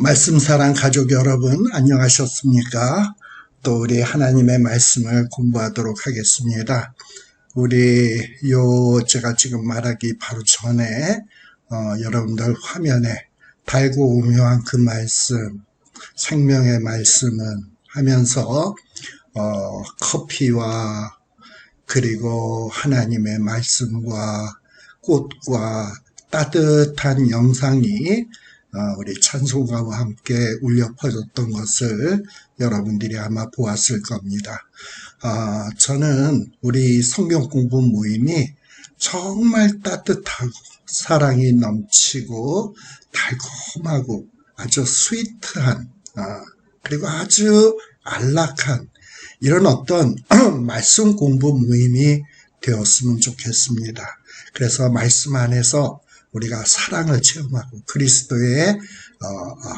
말씀사랑 가족 여러분 안녕하셨습니까? 또 우리 하나님의 말씀을 공부하도록 하겠습니다. 제가 지금 말하기 바로 전에 여러분들 화면에 달고 오묘한 그 말씀, 생명의 말씀은 하면서 커피와 그리고 하나님의 말씀과 꽃과 따뜻한 영상이 우리 찬송가와 함께 울려 퍼졌던 것을 여러분들이 아마 보았을 겁니다. 저는 우리 성경 공부 모임이 정말 따뜻하고 사랑이 넘치고 달콤하고 아주 스위트한 그리고 아주 안락한 이런 어떤 말씀 공부 모임이 되었으면 좋겠습니다. 그래서 말씀 안에서 우리가 사랑을 체험하고 그리스도의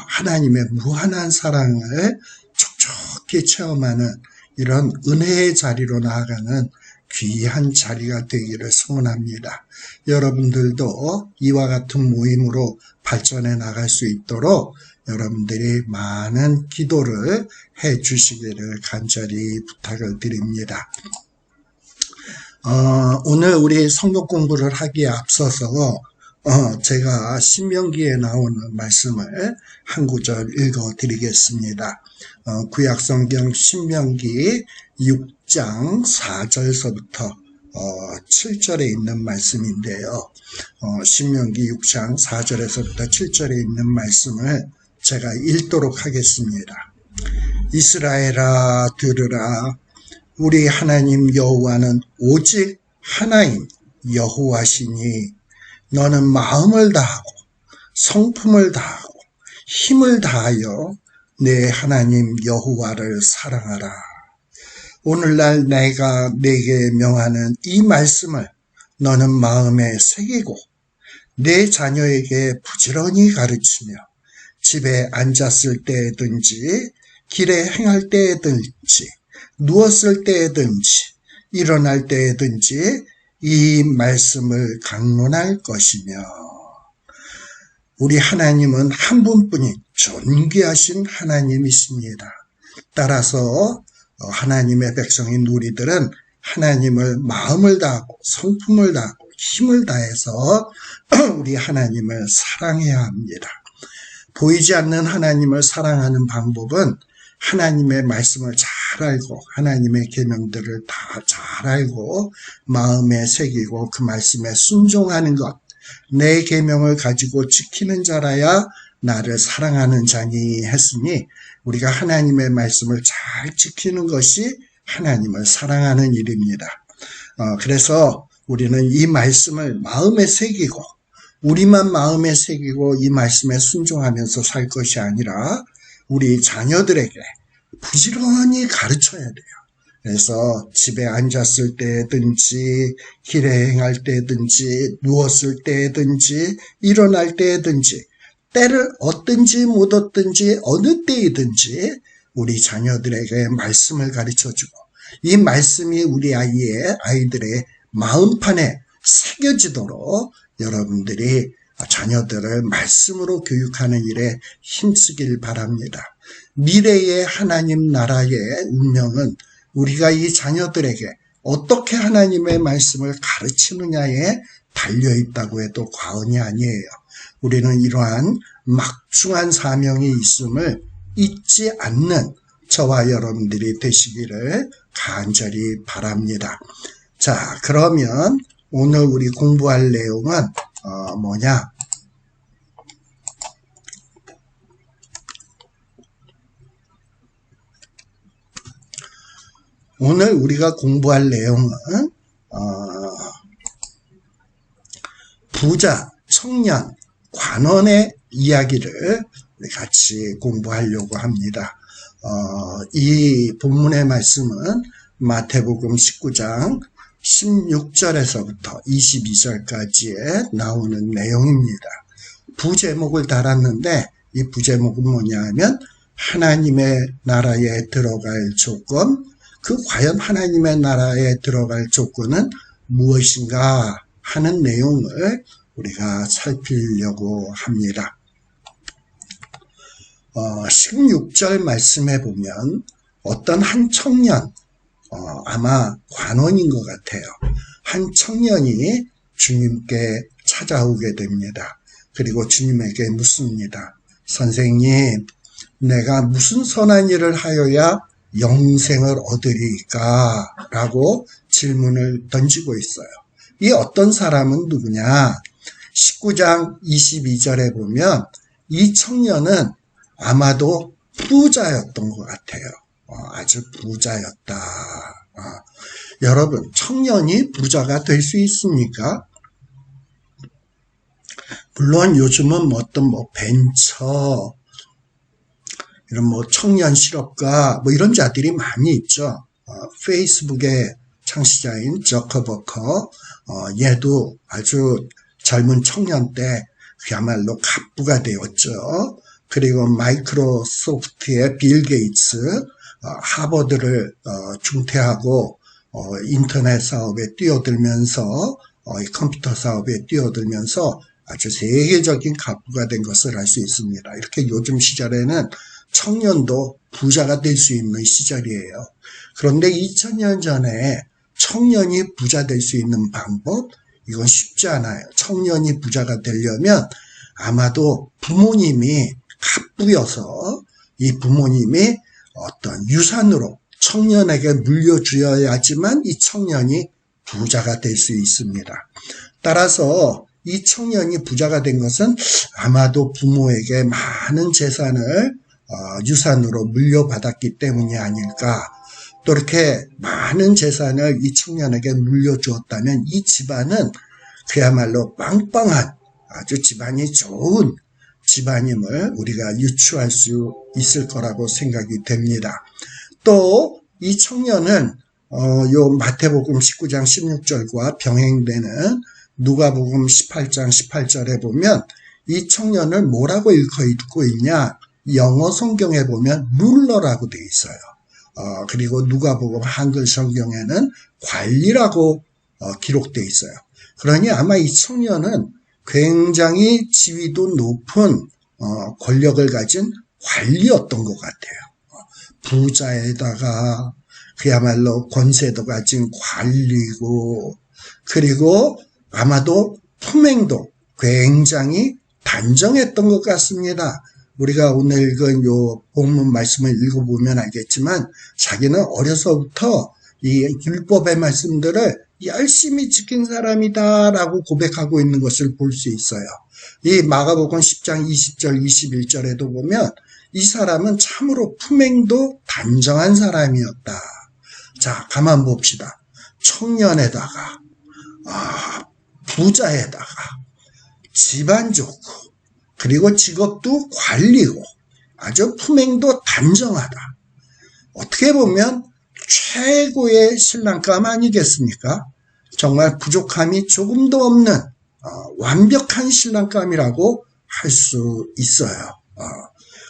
하나님의 무한한 사랑을 촉촉히 체험하는 이런 은혜의 자리로 나아가는 귀한 자리가 되기를 소원합니다. 여러분들도 이와 같은 모임으로 발전해 나갈 수 있도록 여러분들이 많은 기도를 해 주시기를 간절히 부탁을 드립니다. 오늘 우리 성경 공부를 하기에 앞서서 제가 신명기에 나오는 말씀을 한 구절 읽어 드리겠습니다. 구약성경 신명기 6장 4절서부터 7절에 있는 말씀인데요. 신명기 6장 4절에서부터 7절에 있는 말씀을 제가 읽도록 하겠습니다. 이스라엘아 들으라. 우리 하나님 여호와는 오직 하나님 여호와시니 너는 마음을 다하고 성품을 다하고 힘을 다하여 내 하나님 여호와를 사랑하라. 오늘날 내가 네게 명하는 이 말씀을 너는 마음에 새기고 내 자녀에게 부지런히 가르치며 집에 앉았을 때든지 길에 행할 때든지 누웠을 때든지 일어날 때든지 이 말씀을 강론할 것이며 우리 하나님은 한 분뿐인 존귀하신 하나님이십니다. 따라서 하나님의 백성인 우리들은 하나님을 마음을 다하고 성품을 다하고 힘을 다해서 우리 하나님을 사랑해야 합니다. 보이지 않는 하나님을 사랑하는 방법은 하나님의 말씀을 잘 알고 하나님의 계명들을 다 잘 알고 마음에 새기고 그 말씀에 순종하는 것, 내 계명을 가지고 지키는 자라야 나를 사랑하는 자니 했으니 우리가 하나님의 말씀을 잘 지키는 것이 하나님을 사랑하는 일입니다. 그래서 우리는 이 말씀을 마음에 새기고 우리만 마음에 새기고 이 말씀에 순종하면서 살 것이 아니라 우리 자녀들에게 부지런히 가르쳐야 돼요. 그래서 집에 앉았을 때든지 길에 행할 때든지 누웠을 때든지 일어날 때든지 때를 얻든지 못 얻든지 어느 때이든지 우리 자녀들에게 말씀을 가르쳐주고 이 말씀이 우리 아이들의 마음판에 새겨지도록 여러분들이 자녀들을 말씀으로 교육하는 일에 힘쓰길 바랍니다. 미래의 하나님 나라의 운명은 우리가 이 자녀들에게 어떻게 하나님의 말씀을 가르치느냐에 달려있다고 해도 과언이 아니에요. 우리는 이러한 막중한 사명이 있음을 잊지 않는 저와 여러분들이 되시기를 간절히 바랍니다. 자, 그러면 오늘 우리 공부할 내용은 뭐냐? 오늘 우리가 공부할 내용은 부자, 청년, 관원의 이야기를 같이 공부하려고 합니다. 이 본문의 말씀은 마태복음 19장 16절에서부터 22절까지에 나오는 내용입니다. 부제목을 달았는데 이 부제목은 뭐냐 하면 하나님의 나라에 들어갈 조건, 과연 하나님의 나라에 들어갈 조건은 무엇인가 하는 내용을 우리가 살피려고 합니다. 16절 말씀해 보면 어떤 한 청년, 아마 관원인 것 같아요. 한 청년이 주님께 찾아오게 됩니다. 그리고 주님에게 묻습니다. 선생님, 내가 무슨 선한 일을 하여야 영생을 얻으리까? 라고 질문을 던지고 있어요. 이 어떤 사람은 누구냐? 19장 22절에 보면 이 청년은 아마도 부자였던 것 같아요. 아주 부자였다. 여러분, 청년이 부자가 될 수 있습니까? 물론 요즘은 어떤 벤처, 이런 청년 실업가, 이런 자들이 많이 있죠. 페이스북의 창시자인 저커버커, 얘도 아주 젊은 청년 때 그야말로 갑부가 되었죠. 그리고 마이크로소프트의 빌 게이츠, 하버드를 중퇴하고 인터넷 사업에 뛰어들면서 컴퓨터 사업에 뛰어들면서 아주 세계적인 갑부가 된 것을 알 수 있습니다. 이렇게 요즘 시절에는 청년도 부자가 될 수 있는 시절이에요. 그런데 2000년 전에 청년이 부자 될 수 있는 방법, 이건 쉽지 않아요. 청년이 부자가 되려면 아마도 부모님이 갑부여서 이 부모님이 어떤 유산으로 청년에게 물려주어야지만 이 청년이 부자가 될 수 있습니다. 따라서 이 청년이 부자가 된 것은 아마도 부모에게 많은 재산을 유산으로 물려받았기 때문이 아닐까. 또 이렇게 많은 재산을 이 청년에게 물려주었다면 이 집안은 그야말로 빵빵한 아주 집안이 좋은 집안임을 우리가 유추할 수 있을 거라고 생각이 됩니다. 또 이 청년은 요 마태복음 19장 16절과 병행되는 누가복음 18장 18절에 보면 이 청년을 뭐라고 읽고 있냐? 영어 성경에 보면 룰러라고 되어 있어요. 그리고 누가복음 한글 성경에는 관리라고 기록되어 있어요. 그러니 아마 이 청년은 굉장히 지위도 높은 권력을 가진 관리였던 것 같아요. 부자에다가 그야말로 권세도 가진 관리고, 그리고 아마도 품행도 굉장히 단정했던 것 같습니다. 우리가 오늘 읽은 요 본문 말씀을 읽어보면 알겠지만 자기는 어려서부터 이 율법의 말씀들을 열심히 지킨 사람이다라고 고백하고 있는 것을 볼 수 있어요. 이 마가복음 10장 20절 21절에도 보면 이 사람은 참으로 품행도 단정한 사람이었다. 자, 가만 봅시다. 청년에다가 부자에다가 집안 좋고 그리고 직업도 관리고 아주 품행도 단정하다. 어떻게 보면 최고의 신랑감 아니겠습니까? 정말 부족함이 조금도 없는 완벽한 신랑감이라고 할 수 있어요.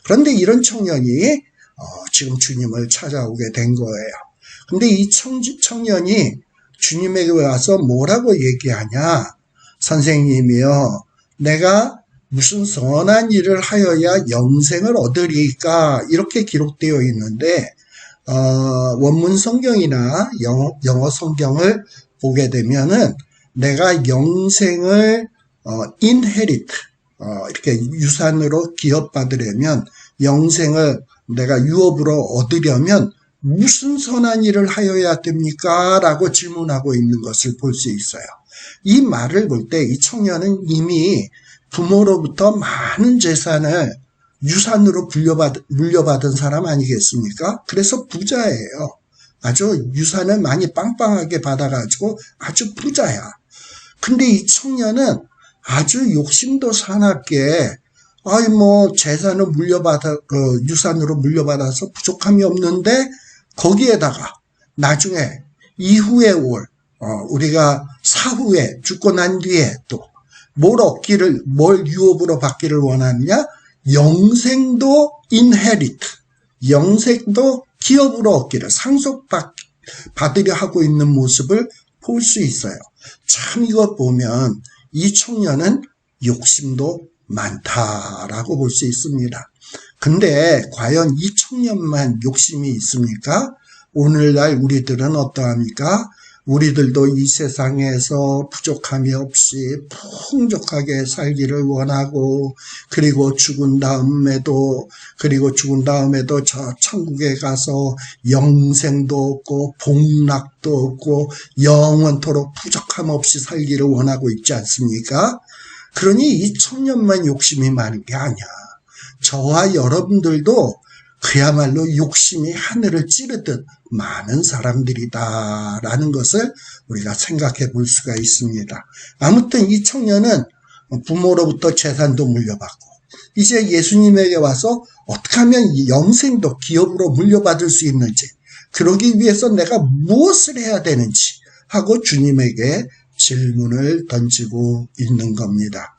그런데 이런 청년이 지금 주님을 찾아오게 된 거예요. 근데 이 청년이 주님에게 와서 뭐라고 얘기하냐? 선생님이요, 내가 무슨 선한 일을 하여야 영생을 얻으리까? 이렇게 기록되어 있는데 원문 성경이나 영어 성경을 보게 되면은 내가 영생을 inherit, 이렇게 유산으로 기업받으려면, 영생을 내가 유업으로 얻으려면 무슨 선한 일을 하여야 됩니까? 라고 질문하고 있는 것을 볼 수 있어요. 이 말을 볼 때 이 청년은 이미 부모로부터 많은 재산을 유산으로 물려받은 사람 아니겠습니까? 그래서 부자예요. 아주 유산을 많이 빵빵하게 받아가지고 아주 부자야. 근데 이 청년은 아주 욕심도 사납게 재산을 유산으로 물려받아서 부족함이 없는데 거기에다가 나중에 이후에 우리가 사후에 죽고 난 뒤에 또 뭘 유업으로 받기를 원하느냐? 영생도 inherit, 영생도 기업으로 얻기를 상속받으려 하고 있는 모습을 볼 수 있어요. 참 이것 보면 이 청년은 욕심도 많다라고 볼 수 있습니다. 근데 과연 이 청년만 욕심이 있습니까? 오늘날 우리들은 어떠합니까? 우리들도 이 세상에서 부족함이 없이 풍족하게 살기를 원하고, 그리고 죽은 다음에도 저 천국에 가서 영생도 없고 복락도 없고 영원토록 부족함 없이 살기를 원하고 있지 않습니까? 그러니 이 청년만 욕심이 많은 게 아니야. 저와 여러분들도 그야말로 욕심이 하늘을 찌르듯 많은 사람들이다라는 것을 우리가 생각해 볼 수가 있습니다. 아무튼 이 청년은 부모로부터 재산도 물려받고 이제 예수님에게 와서 어떻게 하면 영생도 기업으로 물려받을 수 있는지, 그러기 위해서 내가 무엇을 해야 되는지 하고 주님에게 질문을 던지고 있는 겁니다.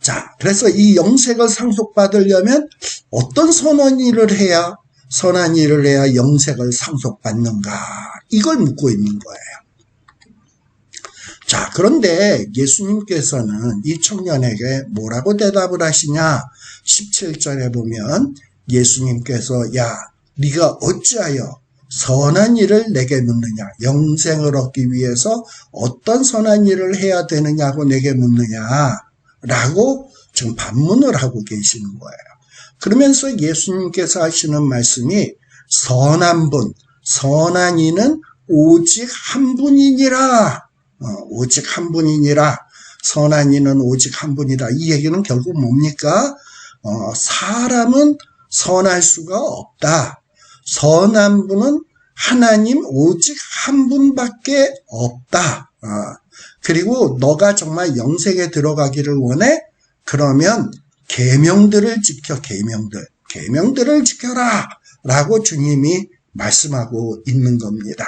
자, 그래서 이 영생을 상속받으려면 어떤 선한 일을 해야 영생을 상속받는가, 이걸 묻고 있는 거예요. 자, 그런데 예수님께서는 이 청년에게 뭐라고 대답을 하시냐? 17절에 보면 예수님께서 야, 네가 어찌하여 선한 일을 내게 묻느냐? 영생을 얻기 위해서 어떤 선한 일을 해야 되느냐고 내게 묻느냐? 라고 지금 반문을 하고 계시는 거예요. 그러면서 예수님께서 하시는 말씀이 선한 이는 오직 한 분이니라. 오직 한 분이니라. 선한 이는 오직 한 분이다. 이 얘기는 결국 뭡니까? 사람은 선할 수가 없다. 선한 분은 하나님 오직 한 분밖에 없다. 그리고 너가 정말 영생에 들어가기를 원해? 그러면 계명들을 지켜. 계명들을 지켜라 라고 주님이 말씀하고 있는 겁니다.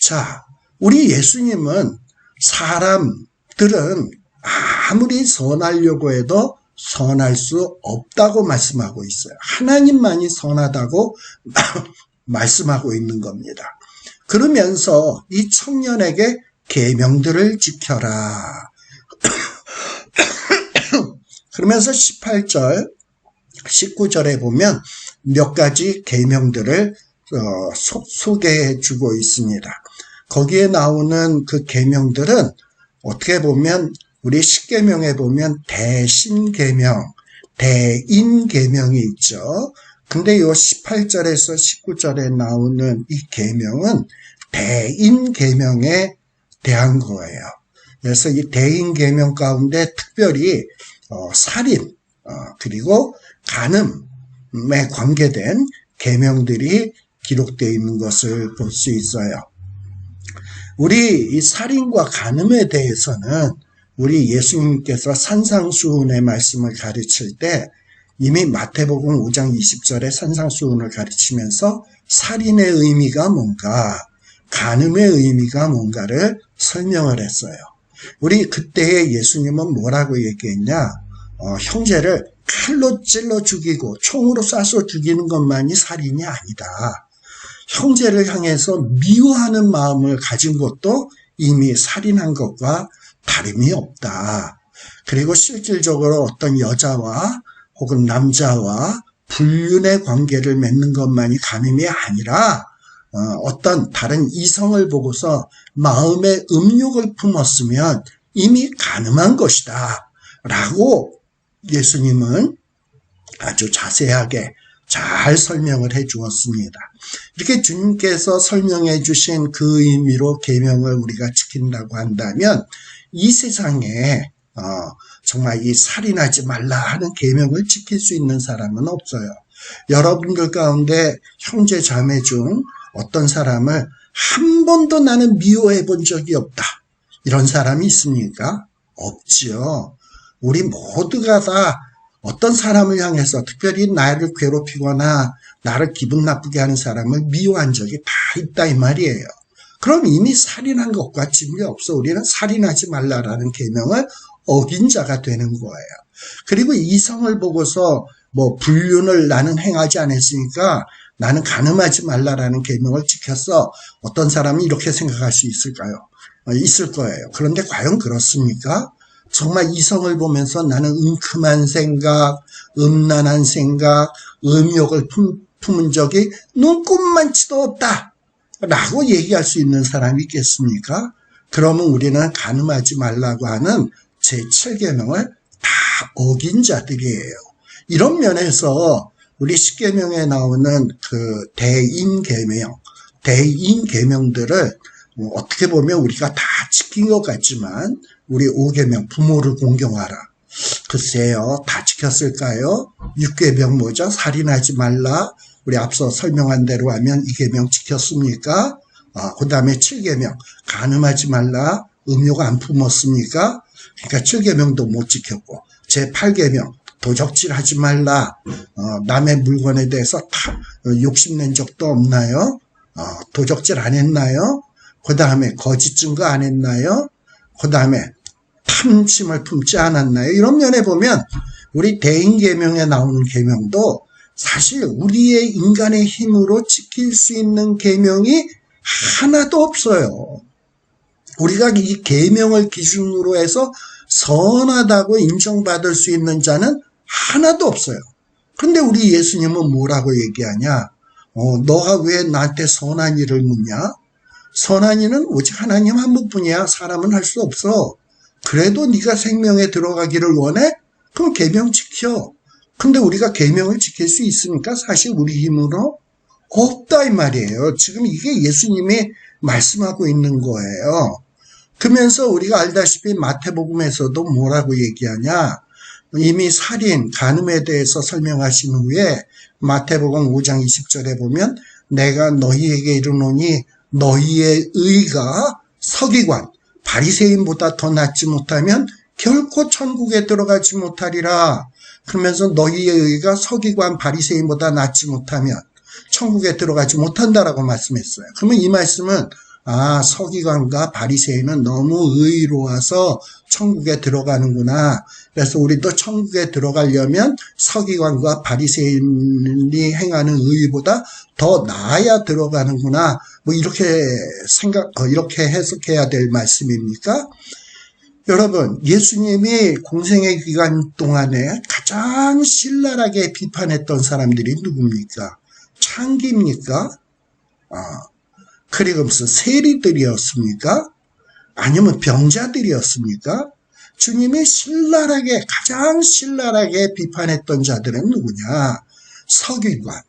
자, 우리 예수님은 사람들은 아무리 선하려고 해도 선할 수 없다고 말씀하고 있어요. 하나님만이 선하다고 말씀하고 있는 겁니다. 그러면서 이 청년에게 계명들을 지켜라. 그러면서 18절, 19절에 보면 몇 가지 계명들을 소개해 주고 있습니다. 거기에 나오는 그 계명들은 어떻게 보면 우리 십계명에 보면 대신계명, 대인계명이 있죠. 근데 요 18절에서 19절에 나오는 이 계명은 대인계명에 대한 거예요. 그래서 이 대인계명 가운데 특별히 살인 그리고 간음에 관계된 계명들이 기록되어 있는 것을 볼 수 있어요. 우리 이 살인과 간음에 대해서는 우리 예수님께서 산상수훈의 말씀을 가르칠 때 이미 마태복음 5장 20절에 산상수훈을 가르치면서 살인의 의미가 뭔가, 간음의 의미가 뭔가를 설명을 했어요. 우리 그때의 예수님은 뭐라고 얘기했냐? 형제를 칼로 찔러 죽이고 총으로 쏴서 죽이는 것만이 살인이 아니다. 형제를 향해서 미워하는 마음을 가진 것도 이미 살인한 것과 다름이 없다. 그리고 실질적으로 어떤 여자와 혹은 남자와 불륜의 관계를 맺는 것만이 간음이 아니라 어떤 다른 이성을 보고서 마음에 음욕을 품었으면 이미 간음한 것이다 라고 예수님은 아주 자세하게 잘 설명을 해 주었습니다. 이렇게 주님께서 설명해 주신 그 의미로 계명을 우리가 지킨다고 한다면 이 세상에 정말 이 살인하지 말라 하는 계명을 지킬 수 있는 사람은 없어요. 여러분들 가운데 형제 자매 중 어떤 사람을 한 번도 나는 미워해 본 적이 없다, 이런 사람이 있습니까? 없지요. 우리 모두가 다 어떤 사람을 향해서 특별히 나를 괴롭히거나 나를 기분 나쁘게 하는 사람을 미워한 적이 다 있다 이 말이에요. 그럼 이미 살인한 것과 증거 없어. 우리는 살인하지 말라라는 계명을 어긴 자가 되는 거예요. 그리고 이성을 보고서 불륜을 나는 행하지 않았으니까 나는 간음하지 말라라는 계명을 지켰어. 어떤 사람이 이렇게 생각할 수 있을까요? 있을 거예요. 그런데 과연 그렇습니까? 정말 이성을 보면서 나는 은큼한 생각, 음란한 생각, 음욕을 품은 적이 눈꼽만치도 없다 라고 얘기할 수 있는 사람이 있겠습니까? 그러면 우리는 간음하지 말라고 하는 제7계명을 다 어긴 자들이에요. 이런 면에서 우리 십계명에 나오는 그 대인계명들을 어떻게 보면 우리가 다 지킨 것 같지만 우리 5계명 부모를 공경하라. 글쎄요, 다 지켰을까요? 6계명 뭐죠? 살인하지 말라. 우리 앞서 설명한 대로 하면 이 계명 지켰습니까? 그 다음에 7계명 간음하지 말라. 음욕 안 품었습니까? 그러니까 7계명도 못 지켰고 제8계명 도적질하지 말라. 남의 물건에 대해서 욕심낸 적도 없나요? 도적질 안 했나요? 그 다음에 거짓 증거 안 했나요? 그 다음에 탐심을 품지 않았나요? 이런 면에 보면 우리 대인계명에 나오는 계명도 사실 우리의 인간의 힘으로 지킬 수 있는 계명이 하나도 없어요. 우리가 이 계명을 기준으로 해서 선하다고 인정받을 수 있는 자는 하나도 없어요. 그런데 우리 예수님은 뭐라고 얘기하냐? 너가 왜 나한테 선한 일을 묻냐? 선한 일은 오직 하나님 한 분뿐이야. 사람은 할 수 없어. 그래도 네가 생명에 들어가기를 원해? 그럼 계명 지켜. 근데 우리가 계명을 지킬 수 있습니까? 사실 우리 힘으로 없다 이 말이에요. 지금 이게 예수님이 말씀하고 있는 거예요. 그러면서 우리가 알다시피 마태복음에서도 뭐라고 얘기하냐? 이미 살인, 간음에 대해서 설명하신 후에 마태복음 5장 20절에 보면 내가 너희에게 이르노니 너희의 의가 서기관, 바리새인보다 더 낫지 못하면 결코 천국에 들어가지 못하리라. 그러면서 너희의 의가 서기관, 바리새인보다 낫지 못하면 천국에 들어가지 못한다라고 말씀했어요. 그러면 이 말씀은 서기관과 바리새인은 너무 의로워서 천국에 들어가는구나. 그래서 우리도 천국에 들어가려면 서기관과 바리새인이 행하는 의보다 더 나아야 들어가는구나. 뭐 이렇게 이렇게 해석해야 될 말씀입니까? 여러분, 예수님이 공생의 기간 동안에 가장 신랄하게 비판했던 사람들이 누굽니까? 창기입니까? 그리고 무슨 세리들이었습니까? 아니면 병자들이었습니까? 주님이 가장 신랄하게 비판했던 자들은 누구냐? 서기관,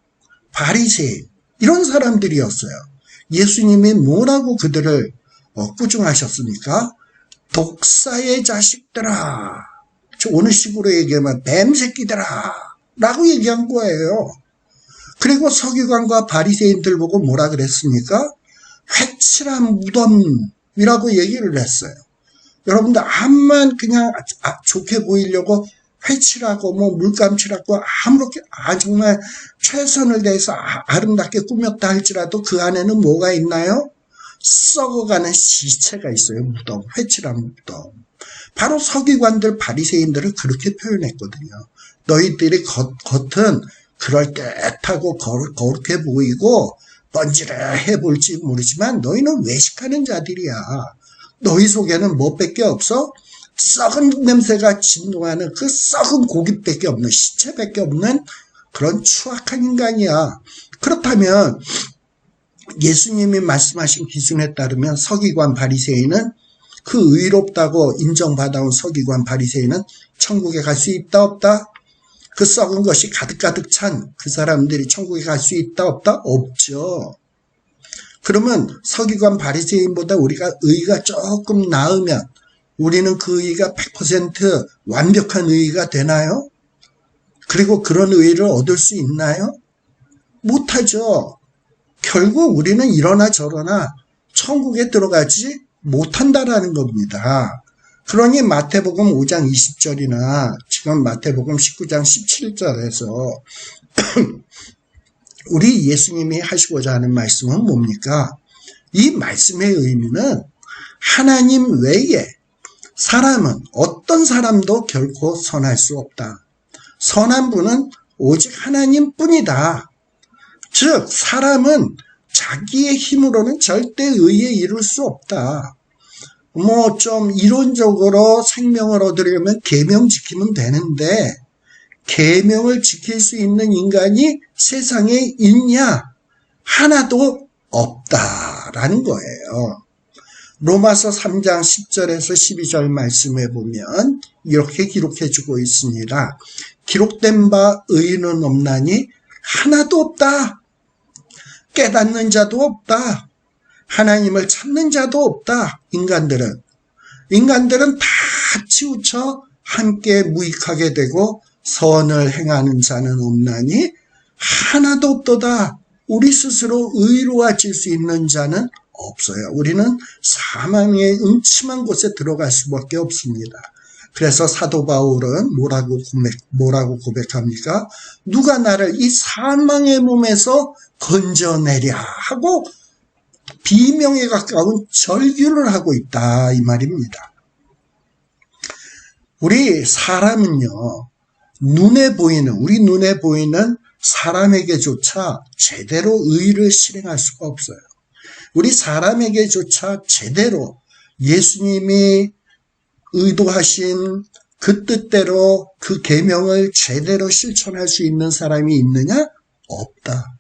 바리새인 이런 사람들이었어요. 예수님이 뭐라고 그들을 꾸중하셨습니까? 독사의 자식들아, 어느 식으로 얘기하면 뱀새끼들아 라고 얘기한 거예요. 그리고 서기관과 바리새인들 보고 뭐라 그랬습니까? 회칠한 무덤이라고 얘기를 했어요. 여러분들 암만 그냥 좋게 보이려고 회칠하고 물감칠하고 아무렇게 정말 최선을 다해서 아름답게 꾸몄다 할지라도 그 안에는 뭐가 있나요? 썩어가는 시체가 있어요. 무덤, 회칠한 무덤. 바로 서기관들, 바리새인들을 그렇게 표현했거든요. 너희들이 겉은 그럴듯하고 거룩해 보이고 번지르해 볼지 모르지만 너희는 외식하는 자들이야. 너희 속에는 뭐밖에 없어? 썩은 냄새가 진동하는 그 썩은 고깃밖에 없는, 시체밖에 없는 그런 추악한 인간이야. 그렇다면 예수님이 말씀하신 기준에 따르면 서기관 바리새인은 그 의롭다고 인정받아온 서기관 바리새인은 천국에 갈 수 있다 없다? 그 썩은 것이 가득가득 찬 그 사람들이 천국에 갈 수 있다 없다? 없죠. 그러면 서기관 바리새인보다 우리가 의가 조금 나으면 우리는 그 의가 100% 완벽한 의가 되나요? 그리고 그런 의를 얻을 수 있나요? 못하죠. 결국 우리는 이러나 저러나 천국에 들어가지 못한다라는 겁니다. 그러니 마태복음 5장 20절이나 지금 마태복음 19장 17절에서 우리 예수님이 하시고자 하는 말씀은 뭡니까? 이 말씀의 의미는 하나님 외에 사람은 어떤 사람도 결코 선할 수 없다. 선한 분은 오직 하나님뿐이다. 즉 사람은 자기의 힘으로는 절대 의에 이룰 수 없다. 뭐 좀 이론적으로 생명을 얻으려면 계명 지키면 되는데 계명을 지킬 수 있는 인간이 세상에 있냐? 하나도 없다라는 거예요. 로마서 3장 10절에서 12절 말씀에 보면 이렇게 기록해 주고 있습니다. 기록된 바 의인은 없나니 하나도 없다. 깨닫는 자도 없다. 하나님을 찾는 자도 없다. 인간들은 다 치우쳐 함께 무익하게 되고 선을 행하는 자는 없나니 하나도 없도다. 우리 스스로 의로워질 수 있는 자는 없어요. 우리는 사망의 음침한 곳에 들어갈 수밖에 없습니다. 그래서 사도 바울은 뭐라고 고백합니까? 누가 나를 이 사망의 몸에서 건져내랴 하고 비명에 가까운 절규를 하고 있다 이 말입니다. 우리 사람은요, 우리 눈에 보이는 사람에게조차 제대로 의를 실행할 수가 없어요. 우리 사람에게조차 제대로 예수님이 의도하신 그 뜻대로 그 계명을 제대로 실천할 수 있는 사람이 있느냐? 없다.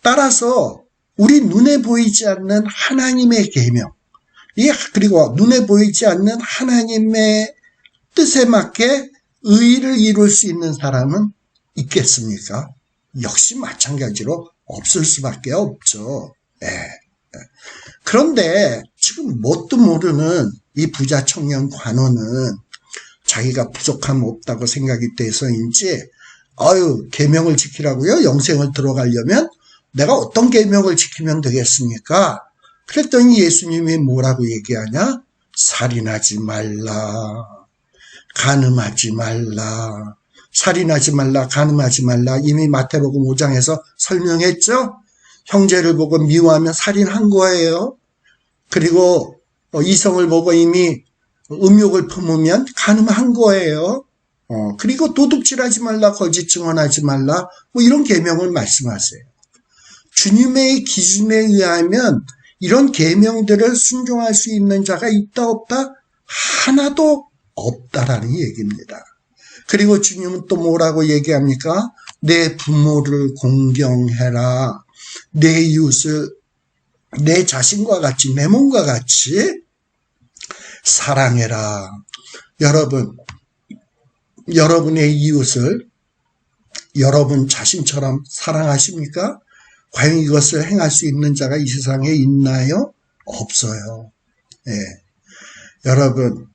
따라서 우리 눈에 보이지 않는 하나님의 계명, 그리고 눈에 보이지 않는 하나님의 뜻에 맞게 의를 이룰 수 있는 사람은 있겠습니까? 역시 마찬가지로 없을 수밖에 없죠. 그런데 지금 뭣도 모르는 이 부자 청년 관원은 자기가 부족함 없다고 생각이 돼서인지 계명을 지키라고요? 영생을 들어가려면 내가 어떤 계명을 지키면 되겠습니까? 그랬더니 예수님이 뭐라고 얘기하냐? 살인하지 말라, 간음하지 말라, 살인하지 말라, 간음하지 말라. 이미 마태복음 5장에서 설명했죠? 형제를 보고 미워하면 살인한 거예요. 그리고 이성을 보고 이미 음욕을 품으면 간음한 거예요. 그리고 도둑질하지 말라, 거짓 증언하지 말라, 뭐 이런 계명을 말씀하세요. 주님의 기준에 의하면 이런 계명들을 순종할 수 있는 자가 있다 없다? 하나도 없다라는 얘기입니다. 그리고 주님은 또 뭐라고 얘기합니까? 내 부모를 공경해라. 내 이웃을 내 자신과 같이, 내 몸과 같이 사랑해라. 여러분의 이웃을 여러분 자신처럼 사랑하십니까? 과연 이것을 행할 수 있는 자가 이 세상에 있나요? 없어요. 여러분,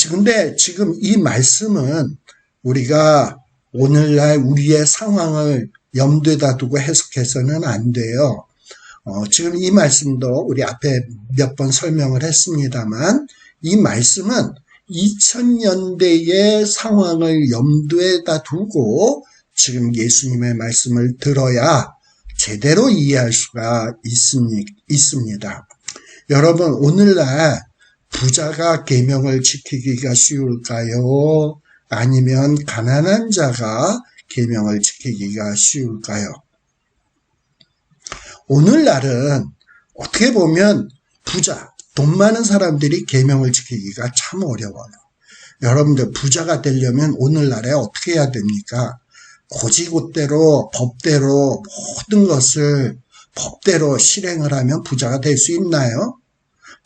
근데 지금 이 말씀은 우리가 오늘날 우리의 상황을 염두에다 두고 해석해서는 안 돼요. 지금 이 말씀도 우리 앞에 몇 번 설명을 했습니다만 이 말씀은 2000년대의 상황을 염두에다 두고 지금 예수님의 말씀을 들어야 제대로 이해할 수가 있습니다. 여러분, 오늘날 부자가 계명을 지키기가 쉬울까요? 아니면 가난한 자가 계명을 지키기가 쉬울까요? 오늘날은 어떻게 보면 돈 많은 사람들이 계명을 지키기가 참 어려워요. 여러분들 부자가 되려면 오늘날에 어떻게 해야 됩니까? 고지고대로 법대로 모든 것을 법대로 실행을 하면 부자가 될 수 있나요?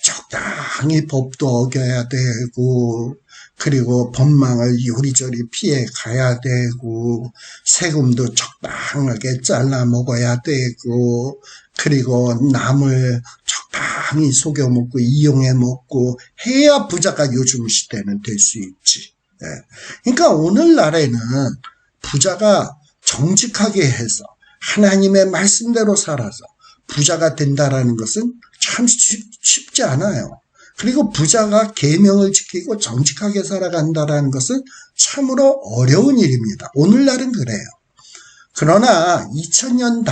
적당히 법도 어겨야 되고, 그리고 법망을 요리조리 피해 가야 되고, 세금도 적당하게 잘라 먹어야 되고, 그리고 남을 적당히 속여 먹고 이용해 먹고 해야 부자가 요즘 시대는 될 수 있지. 그러니까 오늘날에는 부자가 정직하게 해서 하나님의 말씀대로 살아서 부자가 된다라는 것은 참 쉽지 않아요. 그리고 부자가 계명을 지키고 정직하게 살아간다라는 것은 참으로 어려운 일입니다. 오늘날은 그래요. 그러나 2000년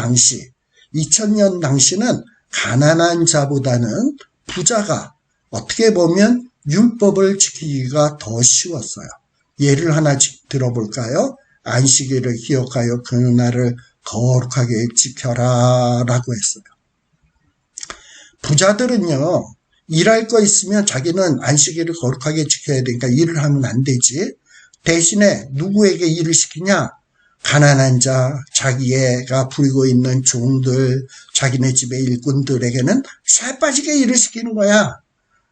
당시는 가난한 자보다는 부자가 어떻게 보면 율법을 지키기가 더 쉬웠어요. 예를 하나 들어볼까요? 안식일을 기억하여 그 날을 거룩하게 지켜라 라고 했어요. 부자들은요, 일할 거 있으면 자기는 안식일을 거룩하게 지켜야 되니까 일을 하면 안 되지. 대신에 누구에게 일을 시키냐? 가난한 자, 자기가 부리고 있는 종들, 자기네 집의 일꾼들에게는 쇠 빠지게 일을 시키는 거야.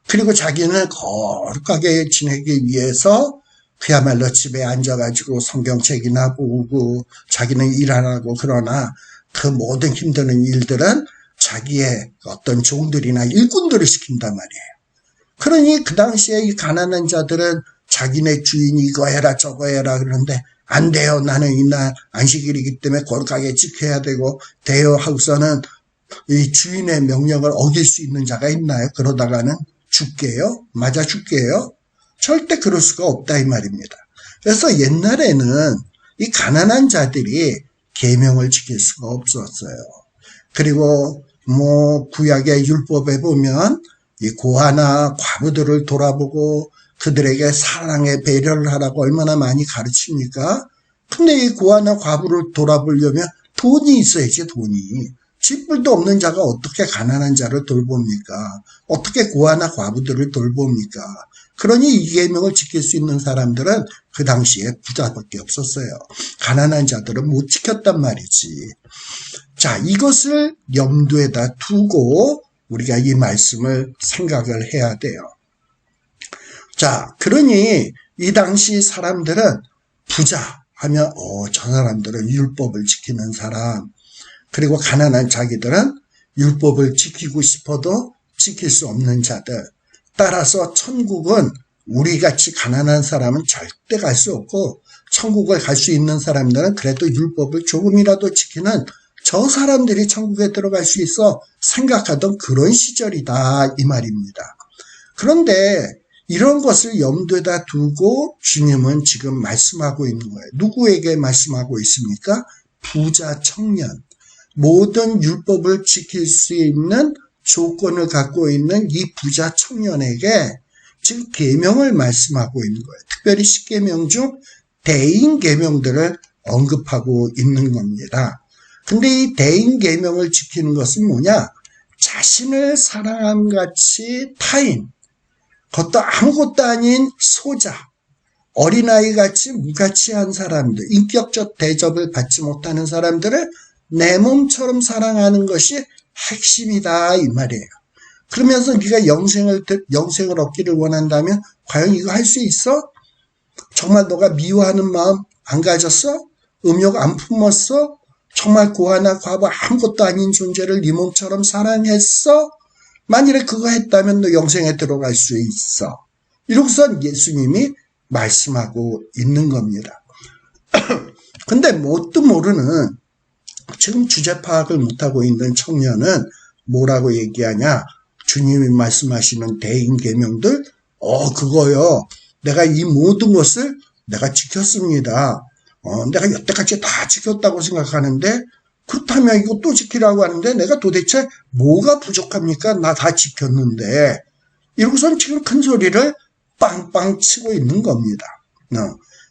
그리고 자기는 거룩하게 지내기 위해서 그야말로 집에 앉아가지고 성경책이나 보고 자기는 일 안 하고, 그러나 그 모든 힘드는 일들은 자기의 어떤 종들이나 일꾼들을 시킨단 말이에요. 그러니 그 당시에 이 가난한 자들은 자기네 주인이 이거 해라 저거 해라 그러는데 안 돼요. 나는 이날 안식일이기 때문에 거룩하게 지켜야 되고 돼요 하고서는 이 주인의 명령을 어길 수 있는 자가 있나요? 그러다가는 죽게요? 맞아 죽게요? 절대 그럴 수가 없다 이 말입니다. 그래서 옛날에는 이 가난한 자들이 계명을 지킬 수가 없었어요. 그리고 구약의 율법에 보면 이 고아나 과부들을 돌아보고 그들에게 사랑의 배려를 하라고 얼마나 많이 가르칩니까? 근데 이 고아나 과부를 돌아보려면 돈이 있어야지, 돈이. 집불도 없는 자가 어떻게 가난한 자를 돌봅니까? 어떻게 고아나 과부들을 돌봅니까? 그러니 이 계명을 지킬 수 있는 사람들은 그 당시에 부자밖에 없었어요. 가난한 자들은 못 지켰단 말이지. 자, 이것을 염두에다 두고 우리가 이 말씀을 생각을 해야 돼요. 자, 그러니 이 당시 사람들은 부자 하면 저 사람들은 율법을 지키는 사람, 그리고 가난한 자기들은 율법을 지키고 싶어도 지킬 수 없는 자들. 따라서 천국은 우리같이 가난한 사람은 절대 갈 수 없고, 천국을 갈 수 있는 사람들은 그래도 율법을 조금이라도 지키는 저 사람들이 천국에 들어갈 수 있어 생각하던 그런 시절이다 이 말입니다. 그런데 이런 것을 염두에다 두고 주님은 지금 말씀하고 있는 거예요. 누구에게 말씀하고 있습니까? 부자 청년. 모든 율법을 지킬 수 있는 조건을 갖고 있는 이 부자 청년에게 지금 계명을 말씀하고 있는 거예요. 특별히 10계명 중 대인 계명들을 언급하고 있는 겁니다. 근데 이 대인 계명을 지키는 것은 뭐냐? 자신을 사랑함같이 타인, 그것도 아무것도 아닌 소자, 어린아이같이 무가치한 사람들, 인격적 대접을 받지 못하는 사람들을 내 몸처럼 사랑하는 것이 핵심이다 이 말이에요. 그러면서 네가 영생을 얻기를 원한다면 과연 이거 할 수 있어? 정말 너가 미워하는 마음 안 가졌어? 음욕 안 품었어? 정말 고아나 과부 아무것도 아닌 존재를 네 몸처럼 사랑했어? 만일에 그거 했다면 너 영생에 들어갈 수 있어. 이러고선 예수님이 말씀하고 있는 겁니다. 근데 뭣도 모르는 지금 주제 파악을 못하고 있는 청년은 뭐라고 얘기하냐? 주님이 말씀하시는 대인 계명들, 그거요. 내가 이 모든 것을 내가 지켰습니다. 내가 여태까지 다 지켰다고 생각하는데, 그렇다면 이거 또 지키라고 하는데 내가 도대체 뭐가 부족합니까? 나 다 지켰는데. 이러고선 지금 큰 소리를 빵빵 치고 있는 겁니다.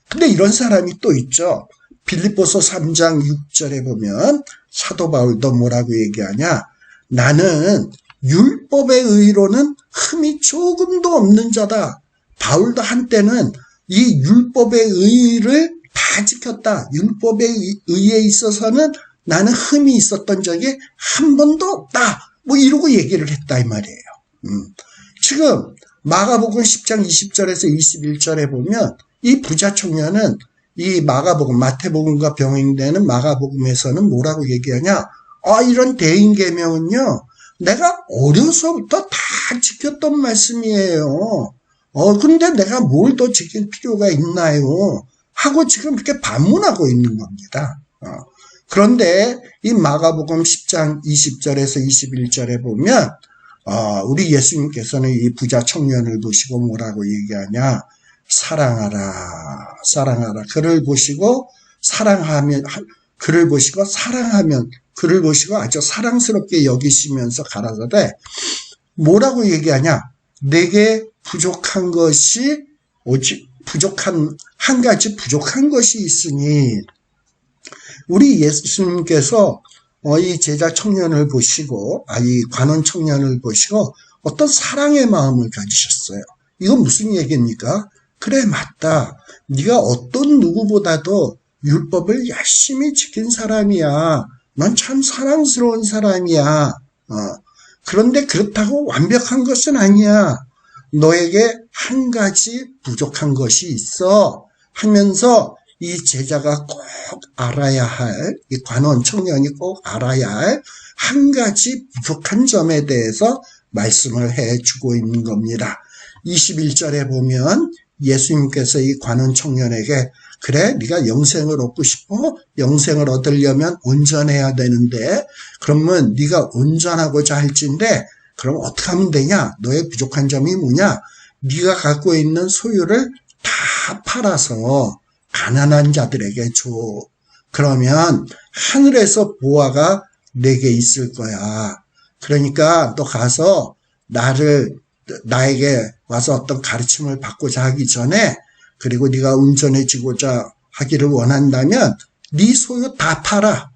근데 이런 사람이 또 있죠. 빌립보서 3장 6절에 보면 사도 바울도 뭐라고 얘기하냐? 나는 율법의 의로는 흠이 조금도 없는 자다. 바울도 한때는 이 율법의 의를 다 지켰다. 율법의 의에 있어서는 나는 흠이 있었던 적이 한 번도 없다. 이러고 얘기를 했다 이 말이에요. 지금 마가복음 10장 20절에서 21절에 보면 이 부자 청년은 이 마가복음, 마태복음과 병행되는 마가복음에서는 뭐라고 얘기하냐? 이런 대인 계명은요, 내가 어려서부터 다 지켰던 말씀이에요. 근데 내가 뭘 더 지킬 필요가 있나요? 하고 지금 이렇게 반문하고 있는 겁니다. 그런데 이 마가복음 10장 20절에서 21절에 보면 우리 예수님께서는 이 부자 청년을 보시고 뭐라고 얘기하냐? 사랑하라. 그를 보시고 사랑하면, 그를 보시고 사랑하면, 그를 보시고 아주 사랑스럽게 여기시면서 가라사대 뭐라고 얘기하냐? 내게 부족한 것이 오직 한 가지 부족한 것이 있으니, 우리 예수님께서 이 제자 청년을 보시고, 이 관원 청년을 보시고 어떤 사랑의 마음을 가지셨어요. 이건 무슨 얘기입니까? 그래, 맞다. 네가 어떤 누구보다도 율법을 열심히 지킨 사람이야. 넌 참 사랑스러운 사람이야. 그런데 그렇다고 완벽한 것은 아니야. 너에게 한 가지 부족한 것이 있어 하면서 이 제자가 꼭 알아야 할, 이 관원 청년이 꼭 알아야 할 한 가지 부족한 점에 대해서 말씀을 해주고 있는 겁니다. 21절에 보면 예수님께서 이 관원 청년에게 그래, 네가 영생을 얻고 싶어? 영생을 얻으려면 온전해야 되는데 그러면 네가 온전하고자 할진데 그럼 어떻게 하면 되냐? 너의 부족한 점이 뭐냐? 네가 갖고 있는 소유를 다 팔아서 가난한 자들에게 줘. 그러면 하늘에서 보화가 내게 있을 거야. 그러니까 너 가서 나에게 와서 어떤 가르침을 받고자 하기 전에 그리고 네가 온전해지고자 하기를 원한다면 네 소유 다 팔아.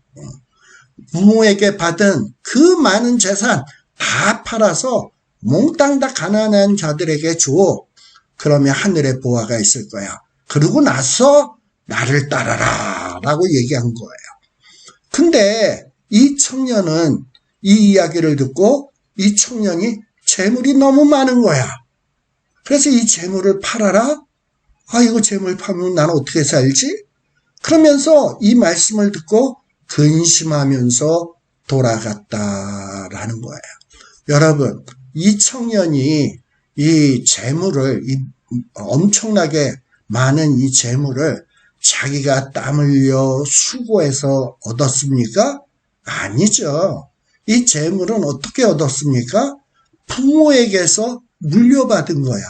부모에게 받은 그 많은 재산 다 팔아서 몽땅 다 가난한 자들에게 줘. 그러면 하늘에 보화가 있을 거야. 그러고 나서 나를 따라라 라고 얘기한 거예요. 근데 이 청년은 이 이야기를 듣고 이 청년이 재물이 너무 많은 거야. 그래서 이 재물을 팔아라? 이거 재물 팔면 나는 어떻게 살지? 그러면서 이 말씀을 듣고 근심하면서 돌아갔다라는 거예요. 여러분, 이 청년이 이 재물을, 이 엄청나게 많은 이 재물을 자기가 땀 흘려 수고해서 얻었습니까? 아니죠. 이 재물은 어떻게 얻었습니까? 부모에게서 물려받은 거야.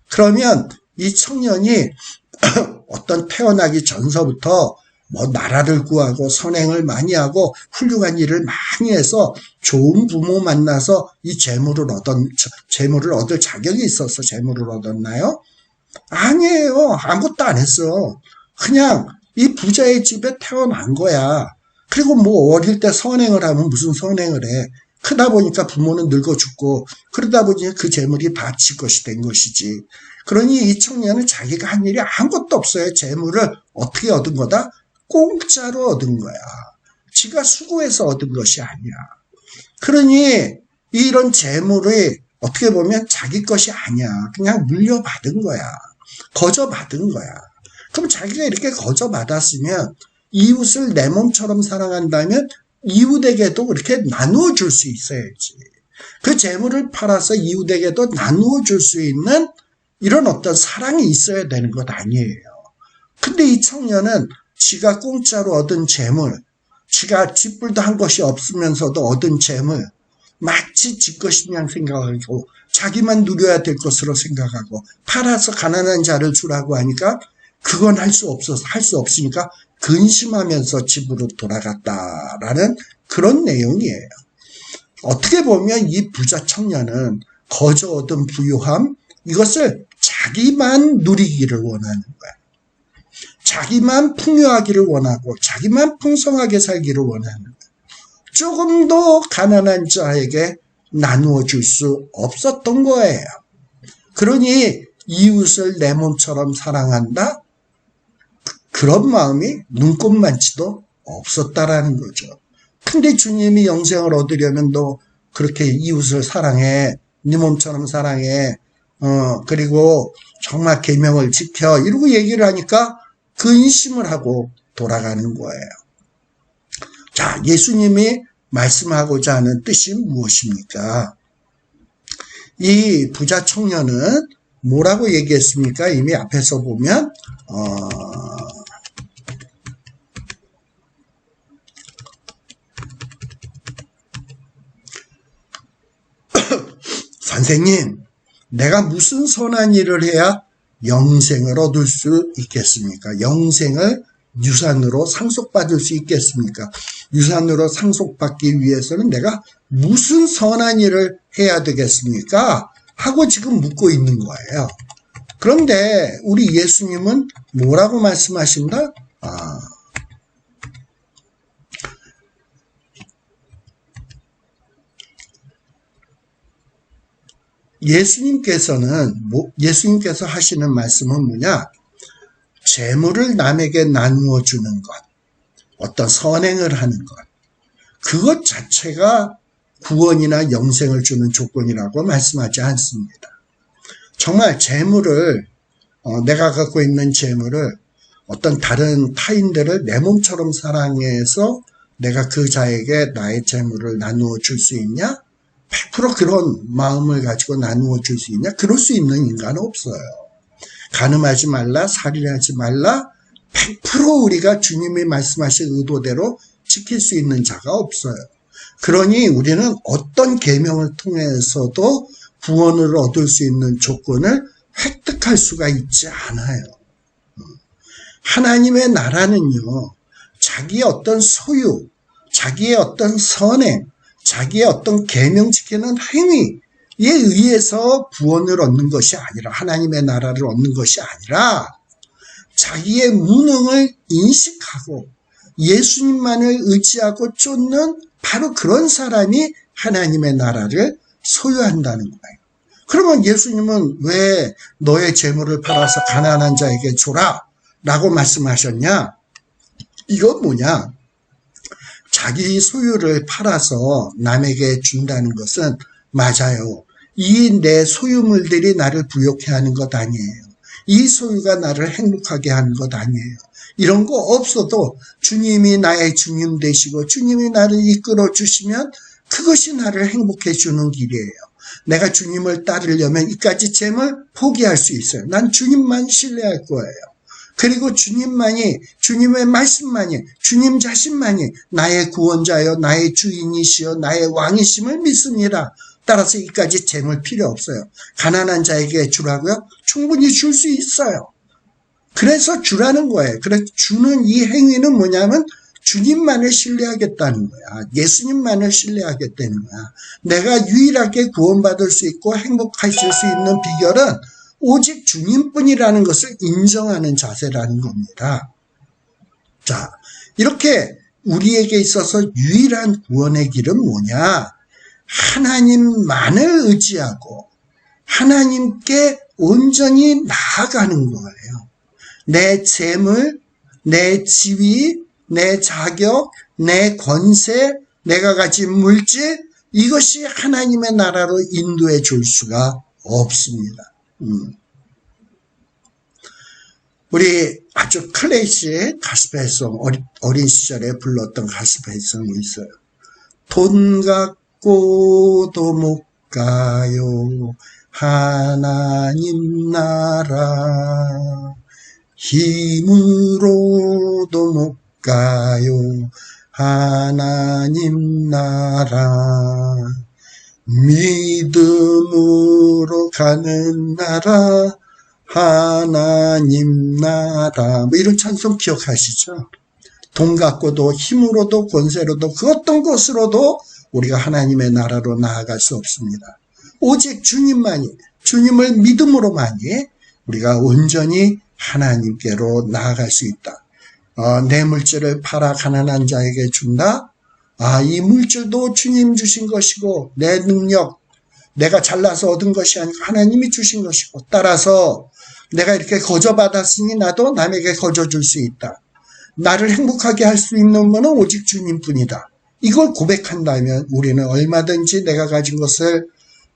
그러면 이 청년이 어떤 태어나기 전서부터 뭐 나라를 구하고 선행을 많이 하고 훌륭한 일을 많이 해서 좋은 부모 만나서 이 재물을 얻을 자격이 있어서 재물을 얻었나요? 아니에요. 아무것도 안 했어. 그냥 이 부자의 집에 태어난 거야. 그리고 뭐 어릴 때 선행을 하면 무슨 선행을 해. 크다 보니까 부모는 늙어 죽고 그러다 보니 그 재물이 다 지 것이 된 것이지. 그러니 이 청년은 자기가 한 일이 아무것도 없어요. 재물을 어떻게 얻은 거다? 공짜로 얻은 거야. 지가 수고해서 얻은 것이 아니야. 그러니 이런 재물이 어떻게 보면 자기 것이 아니야. 그냥 물려받은 거야. 거저받은 거야. 그럼 자기가 이렇게 거저받았으면 이웃을 내 몸처럼 사랑한다면 이웃에게도 그렇게 나누어 줄 수 있어야지. 그 재물을 팔아서 이웃에게도 나누어 줄 수 있는 이런 어떤 사랑이 있어야 되는 것 아니에요. 근데 이 청년은 지가 공짜로 얻은 재물, 지가 쥐뿔도 한 것이 없으면서도 얻은 재물, 마치 지 것이냐 생각하고 자기만 누려야 될 것으로 생각하고 팔아서 가난한 자를 주라고 하니까 그건 할 수 없으니까 근심하면서 집으로 돌아갔다라는 그런 내용이에요. 어떻게 보면 이 부자 청년은 거저 얻은 부유함, 이것을 자기만 누리기를 원하는 거야. 자기만 풍요하기를 원하고 자기만 풍성하게 살기를 원하는 거야. 조금도 가난한 자에게 나누어 줄 수 없었던 거예요. 그러니 이웃을 내 몸처럼 사랑한다? 그런 마음이 눈꼽만치도 없었다라는 거죠. 근데 주님이 영생을 얻으려면 너 그렇게 이웃을 사랑해. 네 몸처럼 사랑해. 그리고 정말 계명을 지켜. 이러고 얘기를 하니까 근심을 하고 돌아가는 거예요. 자, 예수님이 말씀하고자 하는 뜻이 무엇입니까? 이 부자 청년은 뭐라고 얘기했습니까? 이미 앞에서 보면 선생님, 내가 무슨 선한 일을 해야 영생을 얻을 수 있겠습니까? 영생을 유산으로 상속받을 수 있겠습니까? 유산으로 상속받기 위해서는 내가 무슨 선한 일을 해야 되겠습니까? 하고 지금 묻고 있는 거예요. 그런데 우리 예수님은 뭐라고 말씀하신다? 예수님께서 하시는 말씀은 뭐냐? 재물을 남에게 나누어 주는 것, 어떤 선행을 하는 것, 그것 자체가 구원이나 영생을 주는 조건이라고 말씀하지 않습니다. 정말 재물을, 내가 갖고 있는 재물을 어떤 다른 타인들을 내 몸처럼 사랑해서 내가 그 자에게 나의 재물을 나누어 줄 수 있냐? 100% 그런 마음을 가지고 나누어 줄 수 있냐? 그럴 수 있는 인간은 없어요. 간음하지 말라, 살인하지 말라, 100% 우리가 주님이 말씀하신 의도대로 지킬 수 있는 자가 없어요. 그러니 우리는 어떤 계명을 통해서도 구원을 얻을 수 있는 조건을 획득할 수가 있지 않아요. 하나님의 나라는요, 자기의 어떤 소유, 자기의 어떤 선행, 자기의 어떤 계명 지키는 행위에 의해서 구원을 얻는 것이 아니라, 하나님의 나라를 얻는 것이 아니라 자기의 무능을 인식하고 예수님만을 의지하고 쫓는 바로 그런 사람이 하나님의 나라를 소유한다는 거예요. 그러면 예수님은 왜 너의 재물을 팔아서 가난한 자에게 줘라 라고 말씀하셨냐? 이건 뭐냐? 자기 소유를 팔아서 남에게 준다는 것은 맞아요. 이 내 소유물들이 나를 부욕해 하는 것 아니에요. 이 소유가 나를 행복하게 하는 것 아니에요. 이런 거 없어도 주님이 나의 주님 되시고 주님이 나를 이끌어 주시면 그것이 나를 행복해 주는 길이에요. 내가 주님을 따르려면 이까지 재물 포기할 수 있어요. 난 주님만 신뢰할 거예요. 그리고 주님만이, 주님의 말씀만이, 주님 자신만이 나의 구원자여, 나의 주인이시여, 나의 왕이심을 믿습니다. 따라서 이까지 재물 필요 없어요. 가난한 자에게 주라고요? 충분히 줄 수 있어요. 그래서 주라는 거예요. 그래서 주는 이 행위는 뭐냐면 주님만을 신뢰하겠다는 거야. 예수님만을 신뢰하겠다는 거야. 내가 유일하게 구원받을 수 있고 행복하실 수 있는 비결은 오직 주님뿐이라는 것을 인정하는 자세라는 겁니다. 자, 이렇게 우리에게 있어서 유일한 구원의 길은 뭐냐? 하나님만을 의지하고 하나님께 온전히 나아가는 거예요. 내 재물, 내 지위, 내 자격, 내 권세, 내가 가진 물질, 이것이 하나님의 나라로 인도해 줄 수가 없습니다. 우리 아주 클래식 가스펠송, 어린 시절에 불렀던 가스펠송이 있어요. 돈 갖고도 못 가요, 하나님 나라. 힘으로도 못 가요, 하나님 나라. 믿음으로 가는 나라, 하나님 나라. 뭐 이런 찬송 기억하시죠? 돈 갖고도 힘으로도 권세로도 그 어떤 것으로도 우리가 하나님의 나라로 나아갈 수 없습니다. 오직 주님만이, 주님을 믿음으로만이 우리가 온전히 하나님께로 나아갈 수 있다. 내 물질을 팔아 가난한 자에게 준다? 이 물질도 주님 주신 것이고 내 능력, 내가 잘나서 얻은 것이 아니고 하나님이 주신 것이고, 따라서 내가 이렇게 거저받았으니 나도 남에게 거저줄 수 있다. 나를 행복하게 할 수 있는 분은 오직 주님뿐이다. 이걸 고백한다면 우리는 얼마든지 내가 가진 것을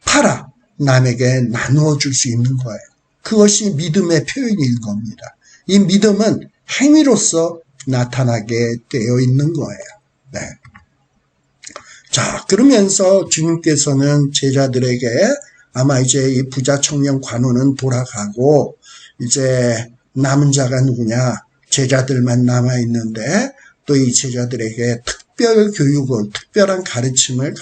팔아 남에게 나누어 줄 수 있는 거예요. 그것이 믿음의 표현인 겁니다. 이 믿음은 행위로서 나타나게 되어 있는 거예요. 네. 자, 그러면서 주님께서는 제자들에게 아마 이제 이 부자 청년 관원은 돌아가고 가고 남은 자가 누구냐? 제자들만 남아있는데 또 이 제자들에게 특별 교육을, 특별한 가르침을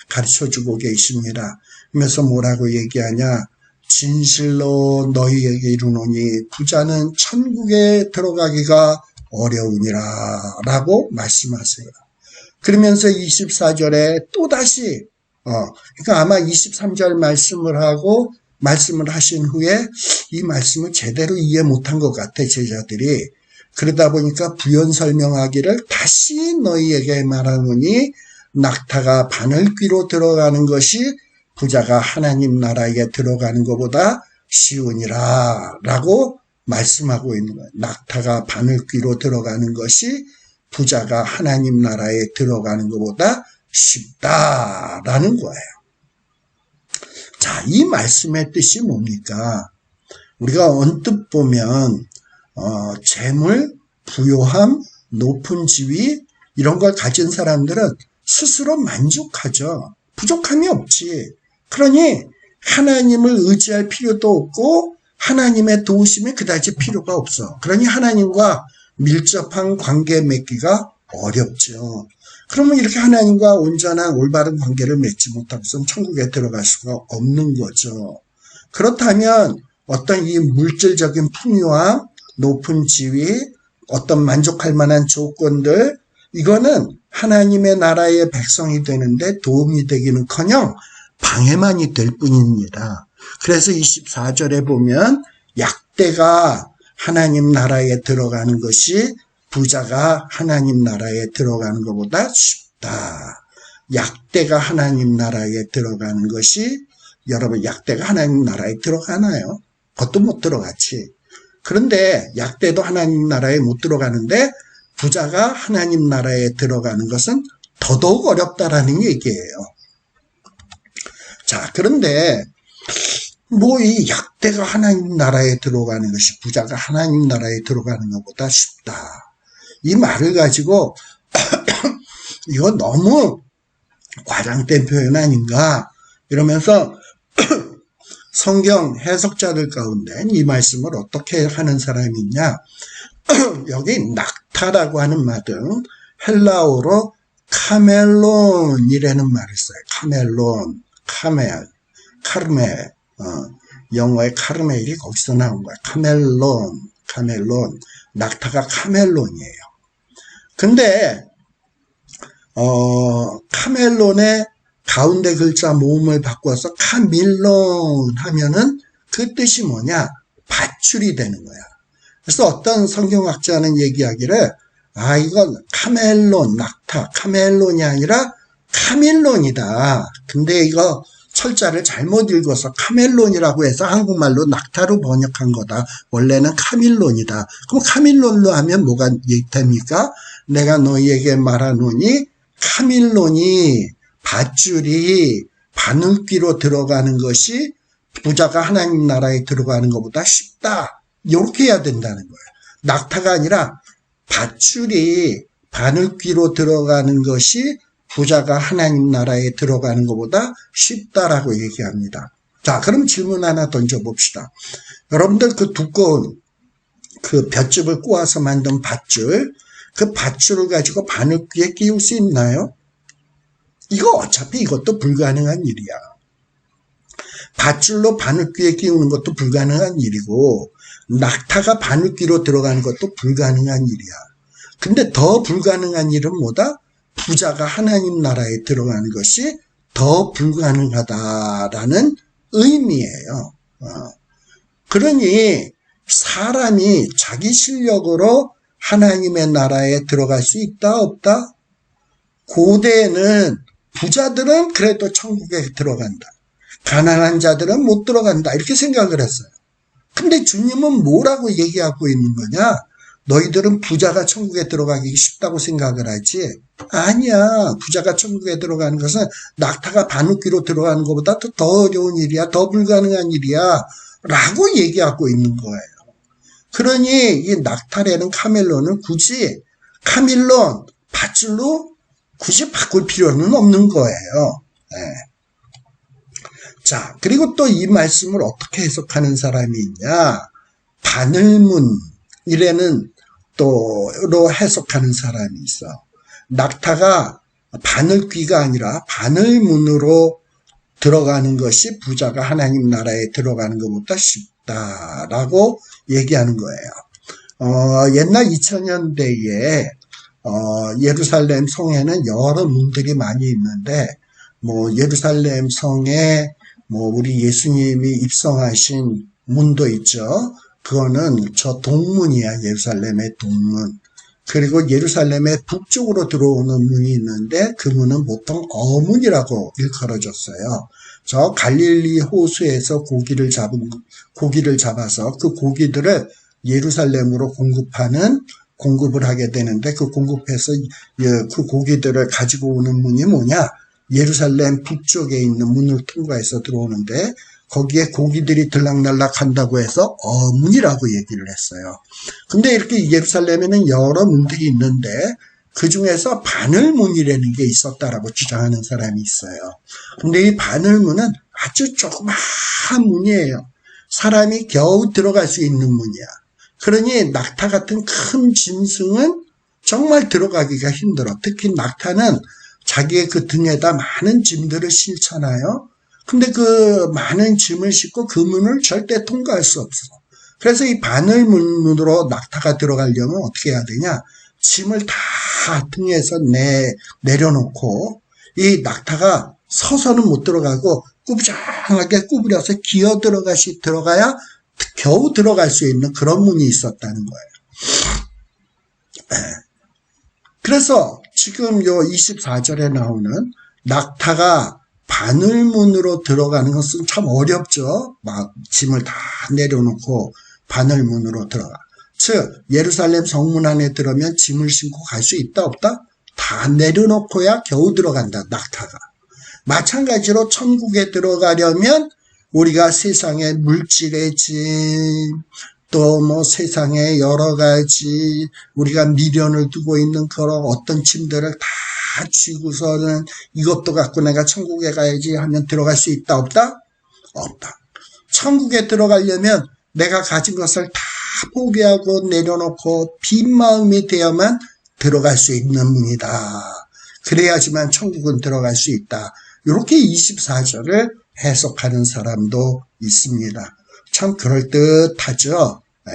가르쳐주고 계십니다. 그러면서 뭐라고 얘기하냐? 진실로 너희에게 이르노니 부자는 천국에 들어가기가 어려우니라 라고 말씀하세요. 그러면서 24절에 또다시 그러니까 아마 23절 말씀을 하신 후에 이 말씀을 제대로 이해 못한 것 같아, 제자들이. 그러다 보니까 부연 설명하기를 다시 너희에게 말하노니 낙타가 바늘귀로 들어가는 것이 부자가 하나님 나라에 들어가는 것보다 쉬우니라 라고 말씀하고 있는 거예요. 낙타가 바늘귀로 들어가는 것이 부자가 하나님 나라에 들어가는 것보다 쉽다라는 거예요. 자, 이 말씀의 뜻이 뭡니까? 우리가 언뜻 보면 재물, 부요함, 높은 지위 이런 걸 가진 사람들은 스스로 만족하죠. 부족함이 없지. 그러니 하나님을 의지할 필요도 없고 하나님의 도우심이 그다지 필요가 없어. 그러니 하나님과 밀접한 관계 맺기가 어렵죠. 그러면 이렇게 하나님과 온전한 올바른 관계를 맺지 못하고선 천국에 들어갈 수가 없는 거죠. 그렇다면 어떤 이 물질적인 풍요함, 높은 지위, 어떤 만족할 만한 조건들, 이거는 하나님의 나라의 백성이 되는데 도움이 되기는커녕 방해만이 될 뿐입니다. 그래서 24절에 보면 약대가 하나님 나라에 들어가는 것이 부자가 하나님 나라에 들어가는 것보다 쉽다. 약대가 하나님 나라에 들어가는 것이, 여러분 약대가 하나님 나라에 들어가나요? 그것도 못 들어갔지. 그런데 약대도 하나님 나라에 못 들어가는데 부자가 하나님 나라에 들어가는 것은 더더욱 어렵다라는 얘기예요. 자, 그런데 이 약대가 하나님 나라에 들어가는 것이 부자가 하나님 나라에 들어가는 것보다 쉽다. 이 말을 가지고 이거 너무 과장된 표현 아닌가 이러면서 성경 해석자들 가운데 이 말씀을 어떻게 하는 사람이 있냐. 여기 낙타라고 하는 말은 헬라어로 카멜론이라는 말을 써요. 카멜론, 카르멜, 영어의 카르멜이 거기서 나온 거야. 카멜론, 낙타가 카멜론이에요. 근데 카멜론의 가운데 글자 모음을 바꿔서 카밀론 하면은 그 뜻이 뭐냐? 밧줄이 되는 거야. 그래서 어떤 성경학자는 얘기하기를 이건 카멜론, 낙타, 카멜론이 아니라 카밀론이다. 근데 이거 철자를 잘못 읽어서 카멜론이라고 해서 한국말로 낙타로 번역한 거다. 원래는 카밀론이다. 그럼 카밀론로 하면 뭐가 됩니까? 내가 너희에게 말하노니 카밀론이 밧줄이 바늘귀로 들어가는 것이 부자가 하나님 나라에 들어가는 것보다 쉽다. 이렇게 해야 된다는 거예요. 낙타가 아니라 밧줄이 바늘귀로 들어가는 것이 부자가 하나님 나라에 들어가는 것보다 쉽다라고 얘기합니다. 자, 그럼 질문 하나 던져봅시다. 여러분들 그 두꺼운 그 볏짚을 꼬아서 만든 밧줄, 그 밧줄을 가지고 바늘귀에 끼울 수 있나요? 이거 어차피 이것도 불가능한 일이야. 밧줄로 바늘귀에 끼우는 것도 불가능한 일이고 낙타가 바늘귀로 들어가는 것도 불가능한 일이야. 근데 더 불가능한 일은 뭐다? 부자가 하나님 나라에 들어가는 것이 더 불가능하다라는 의미예요. 그러니 사람이 자기 실력으로 하나님의 나라에 들어갈 수 있다 없다? 고대에는 부자들은 그래도 천국에 들어간다. 가난한 자들은 못 들어간다. 이렇게 생각을 했어요. 근데 주님은 뭐라고 얘기하고 있는 거냐? 너희들은 부자가 천국에 들어가기 쉽다고 생각을 하지? 아니야. 부자가 천국에 들어가는 것은 낙타가 바늘귀로 들어가는 것보다 더 어려운 일이야. 더 불가능한 일이야. 라고 얘기하고 있는 거예요. 그러니 이 낙타라는 카멜론을 굳이 카밀론, 밧줄로 굳이 바꿀 필요는 없는 거예요. 네. 자, 그리고 또 이 말씀을 어떻게 해석하는 사람이 있냐? 바늘문이라는 또로 해석하는 사람이 있어. 낙타가 바늘귀가 아니라 바늘문으로 들어가는 것이 부자가 하나님 나라에 들어가는 것보다 쉽다라고 얘기하는 거예요. 옛날 2000년대에 예루살렘 성에는 여러 문들이 많이 있는데 예루살렘 성에 우리 예수님이 입성하신 문도 있죠. 그거는 저 동문이야. 예루살렘의 동문. 그리고 예루살렘의 북쪽으로 들어오는 문이 있는데 그 문은 보통 어문이라고 일컬어졌어요. 저 갈릴리 호수에서 고기를 잡아서 그 고기들을 예루살렘으로 공급을 하게 되는데 그 공급해서 그 고기들을 가지고 오는 문이 뭐냐? 예루살렘 북쪽에 있는 문을 통과해서 들어오는데 거기에 고기들이 들락날락 한다고 해서 어문이라고 얘기를 했어요. 근데 이렇게 예루살렘에는 여러 문들이 있는데 그 중에서 바늘문이라는 게 있었다라고 주장하는 사람이 있어요. 근데 이 바늘문은 아주 조그마한 문이에요. 사람이 겨우 들어갈 수 있는 문이야. 그러니 낙타 같은 큰 짐승은 정말 들어가기가 힘들어. 특히 낙타는 자기의 그 등에다 많은 짐들을 싣잖아요. 근데 그 많은 짐을 싣고 그 문을 절대 통과할 수 없어. 그래서 이 바늘문으로 낙타가 들어가려면 어떻게 해야 되냐? 짐을 다 등에서 내려놓고 이 낙타가 서서는 못 들어가고 꾸부장하게 구부려서 기어 들어가야 겨우 들어갈 수 있는 그런 문이 있었다는 거예요. 그래서 지금 요 24절에 나오는 낙타가 바늘문으로 들어가는 것은 참 어렵죠. 막 짐을 다 내려놓고 바늘문으로 들어가. 즉 예루살렘 성문 안에 들어오면 짐을 싣고 갈 수 있다 없다? 다 내려놓고야 겨우 들어간다. 낙타가. 마찬가지로 천국에 들어가려면 우리가 세상의 물질의 짐, 또 뭐 세상에 여러 가지 우리가 미련을 두고 있는 그런 어떤 짐들을 다 쥐고서는 이것도 갖고 내가 천국에 가야지 하면 들어갈 수 있다 없다? 없다. 천국에 들어가려면 내가 가진 것을 다 포기하고 내려놓고 빈 마음이 되어야만 들어갈 수 있는 문이다. 그래야지만 천국은 들어갈 수 있다. 이렇게 24절을 해석하는 사람도 있습니다. 참 그럴듯하죠. 네.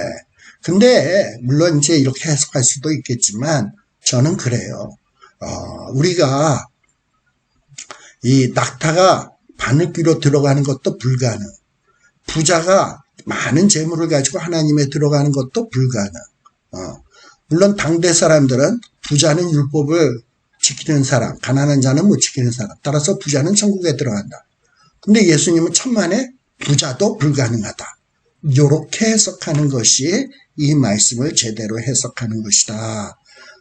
근데 물론 이제 이렇게 해석할 수도 있겠지만 저는 그래요. 우리가 이 낙타가 바늘귀로 들어가는 것도 불가능. 부자가 많은 재물을 가지고 하나님에 들어가는 것도 불가능. 물론 당대 사람들은 부자는 율법을 지키는 사람, 가난한 자는 못 지키는 사람. 따라서 부자는 천국에 들어간다. 근데 예수님은 천만에 부자도 불가능하다. 이렇게 해석하는 것이 이 말씀을 제대로 해석하는 것이다.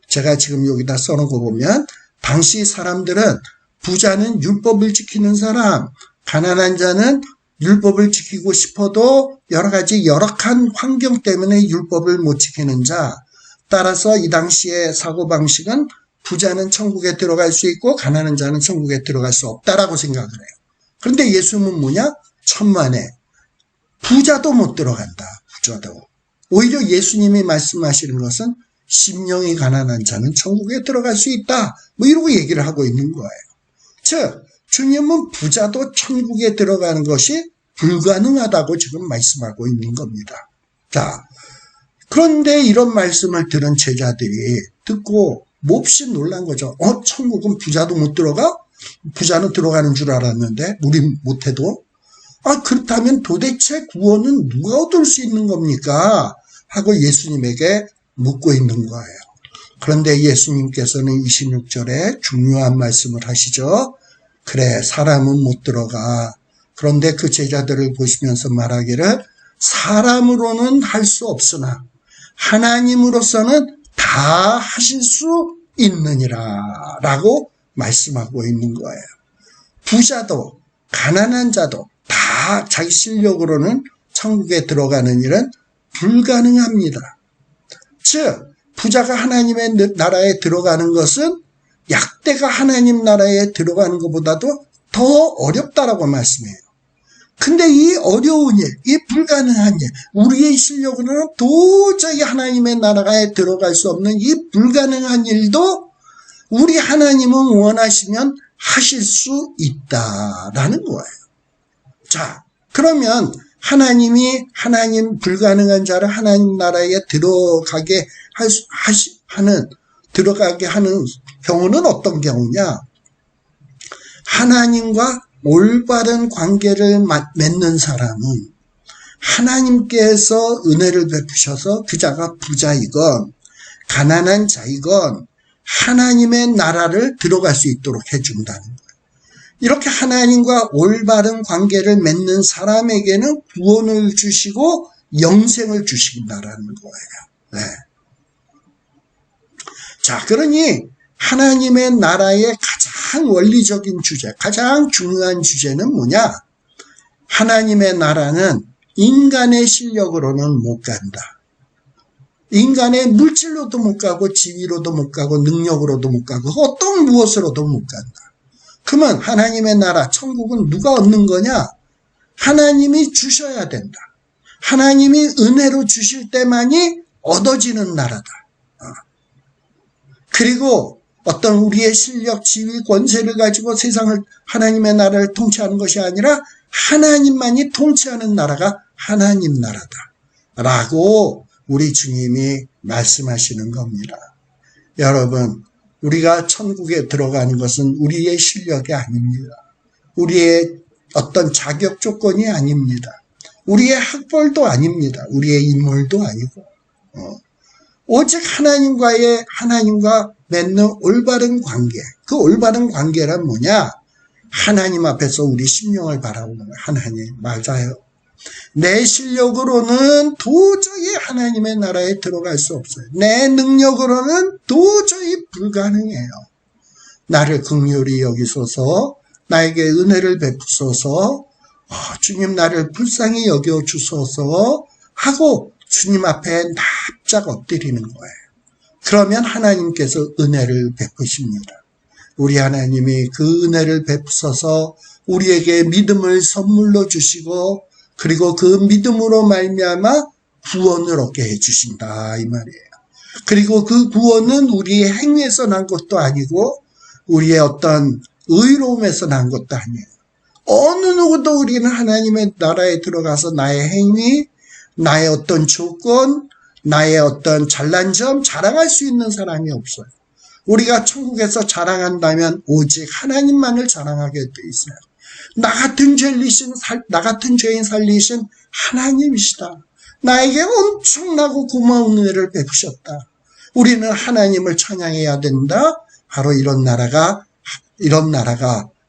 제가 지금 여기다 써놓은 거 보면 당시 사람들은 부자는 율법을 지키는 사람, 가난한 자는 율법을 지키고 싶어도 여러 가지 열악한 환경 때문에 율법을 못 지키는 자. 따라서 이 당시의 사고방식은 부자는 천국에 들어갈 수 있고 가난한 자는 천국에 들어갈 수 없다라고 생각을 해요. 그런데 예수님은 뭐냐? 천만에 부자도 못 들어간다. 부자도. 오히려 예수님이 말씀하시는 것은 심령이 가난한 자는 천국에 들어갈 수 있다. 뭐 이러고 얘기를 하고 있는 거예요. 즉 주님은 부자도 천국에 들어가는 것이 불가능하다고 지금 말씀하고 있는 겁니다. 자, 그런데 이런 말씀을 들은 제자들이 듣고 몹시 놀란 거죠. 천국은 부자도 못 들어가? 부자는 들어가는 줄 알았는데 우리 못해도? 그렇다면 도대체 구원은 누가 얻을 수 있는 겁니까? 하고 예수님에게 묻고 있는 거예요. 그런데 예수님께서는 26절에 중요한 말씀을 하시죠. 그래, 사람은 못 들어가. 그런데 그 제자들을 보시면서 말하기를 사람으로는 할 수 없으나 하나님으로서는 다 하실 수 있느니라 라고 말씀하고 있는 거예요. 부자도 가난한 자도 다 자기 실력으로는 천국에 들어가는 일은 불가능합니다. 즉 부자가 하나님의 나라에 들어가는 것은 약대가 하나님 나라에 들어가는 것보다도 더 어렵다라고 말씀해요. 근데 이 어려운 일, 이 불가능한 일, 우리의 실력으로는 도저히 하나님의 나라에 들어갈 수 없는 이 불가능한 일도 우리 하나님은 원하시면 하실 수 있다라는 거예요. 자, 그러면 하나님 불가능한 자를 하나님 나라에 들어가게 하는 경우는 어떤 경우냐? 하나님과 올바른 관계를 맺는 사람은 하나님께서 은혜를 베푸셔서 그 자가 부자이건 가난한 자이건 하나님의 나라를 들어갈 수 있도록 해준다는 거예요. 이렇게 하나님과 올바른 관계를 맺는 사람에게는 구원을 주시고 영생을 주신다라는 거예요. 네. 자, 그러니 하나님의 나라의 가장 원리적인 주제, 가장 중요한 주제는 뭐냐? 하나님의 나라는 인간의 실력으로는 못 간다. 인간의 물질로도 못 가고 지위로도 못 가고 능력으로도 못 가고 어떤 무엇으로도 못 간다. 그러면 하나님의 나라, 천국은 누가 얻는 거냐? 하나님이 주셔야 된다. 하나님이 은혜로 주실 때만이 얻어지는 나라다. 그리고 어떤 우리의 실력, 지위, 권세를 가지고 세상을 하나님의 나라를 통치하는 것이 아니라 하나님만이 통치하는 나라가 하나님 나라다. 라고 우리 주님이 말씀하시는 겁니다. 여러분, 우리가 천국에 들어가는 것은 우리의 실력이 아닙니다. 우리의 어떤 자격 조건이 아닙니다. 우리의 학벌도 아닙니다. 우리의 인물도 아니고 오직 하나님과 맺는 올바른 관계. 그 올바른 관계란 뭐냐? 하나님 앞에서 우리 심령을 바라보는 거예요. 하나님, 맞아요. 내 실력으로는 도저히 하나님의 나라에 들어갈 수 없어요. 내 능력으로는 도저히 불가능해요. 나를 긍휼히 여기소서, 나에게 은혜를 베푸소서, 주님 나를 불쌍히 여겨 주소서 하고 주님 앞에 납작 엎드리는 거예요. 그러면 하나님께서 은혜를 베푸십니다. 우리 하나님이 그 은혜를 베푸셔서 우리에게 믿음을 선물로 주시고 그리고 그 믿음으로 말미암아 구원을 얻게 해주신다 이 말이에요. 그리고 그 구원은 우리의 행위에서 난 것도 아니고 우리의 어떤 의로움에서 난 것도 아니에요. 어느 누구도 우리는 하나님의 나라에 들어가서 나의 행위, 나의 어떤 조건, 나의 어떤 잘난 점 자랑할 수 있는 사람이 없어요. 우리가 천국에서 자랑한다면 오직 하나님만을 자랑하게 돼 있어요. 나 같은 죄인 살리신 하나님이시다. 나에게 엄청나고 고마운 은혜를 베푸셨다. 우리는 하나님을 찬양해야 된다. 바로 이런 나라가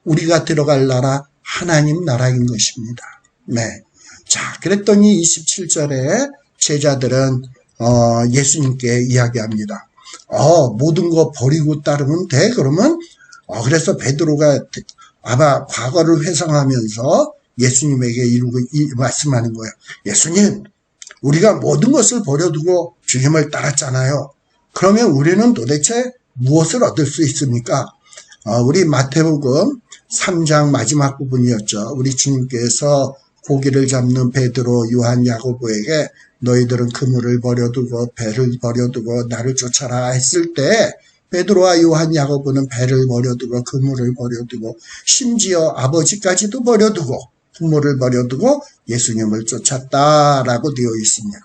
우리가 들어갈 나라 하나님 나라인 것입니다. 네. 자, 그랬더니 27절에 제자들은 예수님께 이야기합니다. 모든 거 버리고 따르면 돼? 그러면 그래서 베드로가 아마 과거를 회상하면서 예수님에게 말씀하는 거예요. 예수님, 우리가 모든 것을 버려두고 주님을 따랐잖아요. 그러면 우리는 도대체 무엇을 얻을 수 있습니까? 우리 마태복음 3장 마지막 부분이었죠. 우리 주님께서 고기를 잡는 베드로, 요한, 야고보에게 너희들은 그물을 버려두고 배를 버려두고 나를 쫓아라 했을 때 베드로와 요한, 야고보는 배를 버려두고 그물을 버려두고 심지어 아버지까지도 버려두고 부모를 버려두고 예수님을 쫓았다라고 되어 있습니다.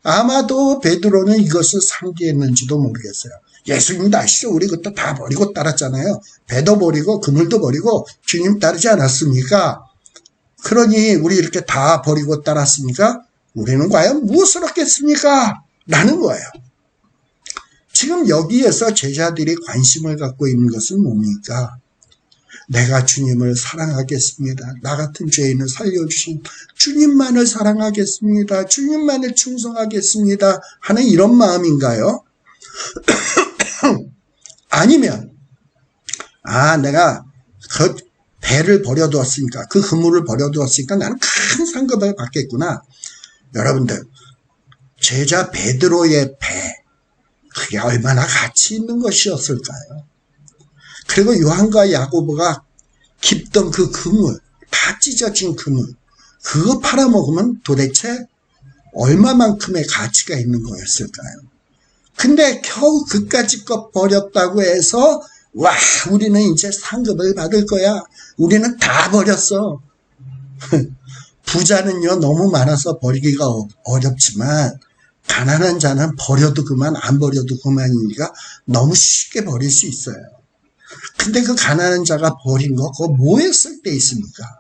아마도 베드로는 이것을 상기했는지도 모르겠어요. 예수님도 아시죠? 우리 그때 다 버리고 따랐잖아요. 배도 버리고 그물도 버리고 주님 따르지 않았습니까? 그러니 우리 이렇게 다 버리고 따랐으니까 우리는 과연 무엇을 얻겠습니까? 라는 거예요. 지금 여기에서 제자들이 관심을 갖고 있는 것은 뭡니까? 내가 주님을 사랑하겠습니다. 나 같은 죄인을 살려주신 주님만을 사랑하겠습니다. 주님만을 충성하겠습니다. 하는 이런 마음인가요? 아니면 내가 그 배를 버려두었으니까 그 그물을 버려두었으니까 나는 큰 상급을 받겠구나. 여러분들 제자 베드로의 배 그게 얼마나 가치 있는 것이었을까요? 그리고 요한과 야고보가 깁던 그 그물, 다 찢어진 그물, 그거 팔아먹으면 도대체 얼마만큼의 가치가 있는 거였을까요? 근데 겨우 그까짓 것 버렸다고 해서 우리는 이제 상급을 받을 거야. 우리는 다 버렸어. 부자는요 너무 많아서 버리기가 어렵지만 가난한 자는 버려도 그만 안 버려도 그만이니까 너무 쉽게 버릴 수 있어요. 근데 그 가난한 자가 버린 거 그거 뭐에 쓸데 있습니까?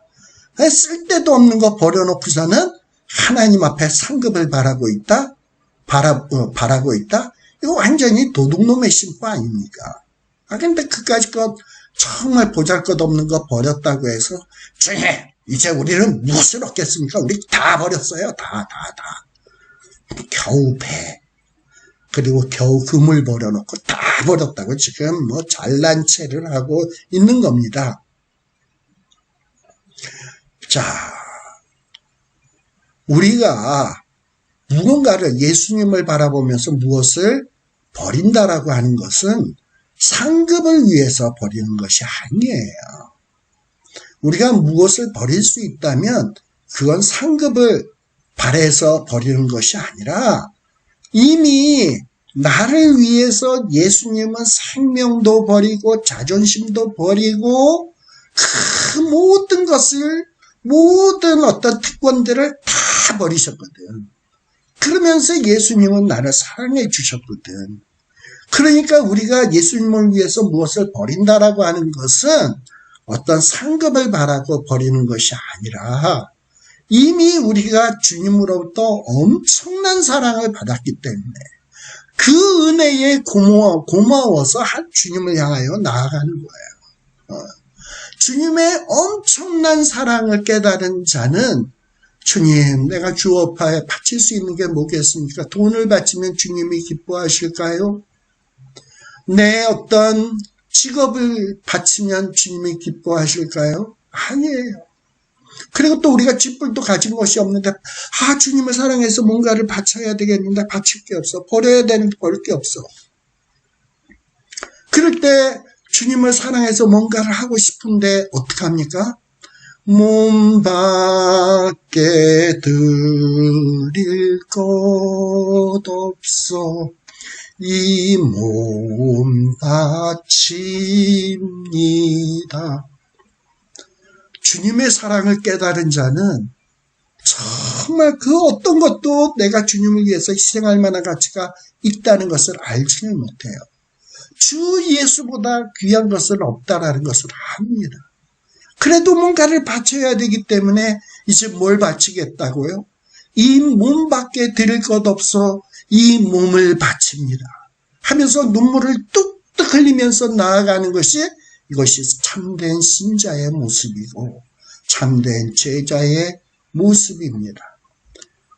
쓸데도 없는 거 버려놓고서는 하나님 앞에 상급을 바라고 있다? 이거 완전히 도둑놈의 심보 아닙니까? 근데 그까짓 것 정말 보잘것없는 거 버렸다고 해서 주님 이제 우리는 무엇을 얻겠습니까? 우리 다 버렸어요. 다. 겨우 배 그리고 겨우 금을 버려놓고 다 버렸다고 지금 뭐 잘난 체를 하고 있는 겁니다. 자, 우리가 무언가를 예수님을 바라보면서 무엇을 버린다라고 하는 것은 상급을 위해서 버리는 것이 아니에요. 우리가 무엇을 버릴 수 있다면 그건 상급을 바래서 버리는 것이 아니라 이미 나를 위해서 예수님은 생명도 버리고 자존심도 버리고 그 모든 것을 모든 어떤 특권들을 다 버리셨거든. 그러면서 예수님은 나를 사랑해 주셨거든. 그러니까 우리가 예수님을 위해서 무엇을 버린다라고 하는 것은 어떤 상급을 바라고 버리는 것이 아니라 이미 우리가 주님으로부터 엄청난 사랑을 받았기 때문에 그 은혜에 고마워서 주님을 향하여 나아가는 거예요. 주님의 엄청난 사랑을 깨달은 자는 주님, 내가 주업하에 바칠 수 있는 게 뭐겠습니까? 돈을 바치면 주님이 기뻐하실까요? 내 어떤 직업을 바치면 주님이 기뻐하실까요? 아니에요. 그리고 또 우리가 쥐뿔도 가진 것이 없는데 주님을 사랑해서 뭔가를 바쳐야 되겠는데 바칠 게 없어. 버려야 되는데 버릴 게 없어. 그럴 때 주님을 사랑해서 뭔가를 하고 싶은데 어떡합니까? 몸 밖에 드릴 것 없어 이 몸 바칩니다. 주님의 사랑을 깨달은 자는 정말 그 어떤 것도 내가 주님을 위해서 희생할 만한 가치가 있다는 것을 알지는 못해요. 주 예수보다 귀한 것은 없다라는 것을 압니다. 그래도 뭔가를 바쳐야 되기 때문에 이제 뭘 바치겠다고요? 이 몸밖에 드릴 것 없어 이 몸을 바칩니다. 하면서 눈물을 뚝뚝 흘리면서 나아가는 것이 이것이 참된 신자의 모습이고 참된 제자의 모습입니다.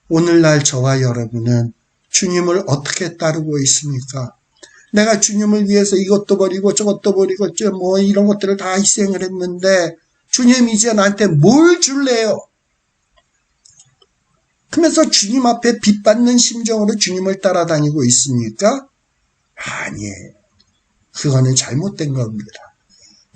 오늘날 저와 여러분은 주님을 어떻게 따르고 있습니까? 내가 주님을 위해서 이것도 버리고 저것도 버리고 뭐 이런 것들을 다 희생을 했는데 주님 이제 나한테 뭘 줄래요? 그러면서 주님 앞에 빚받는 심정으로 주님을 따라다니고 있습니까? 아니에요. 그거는 잘못된 겁니다.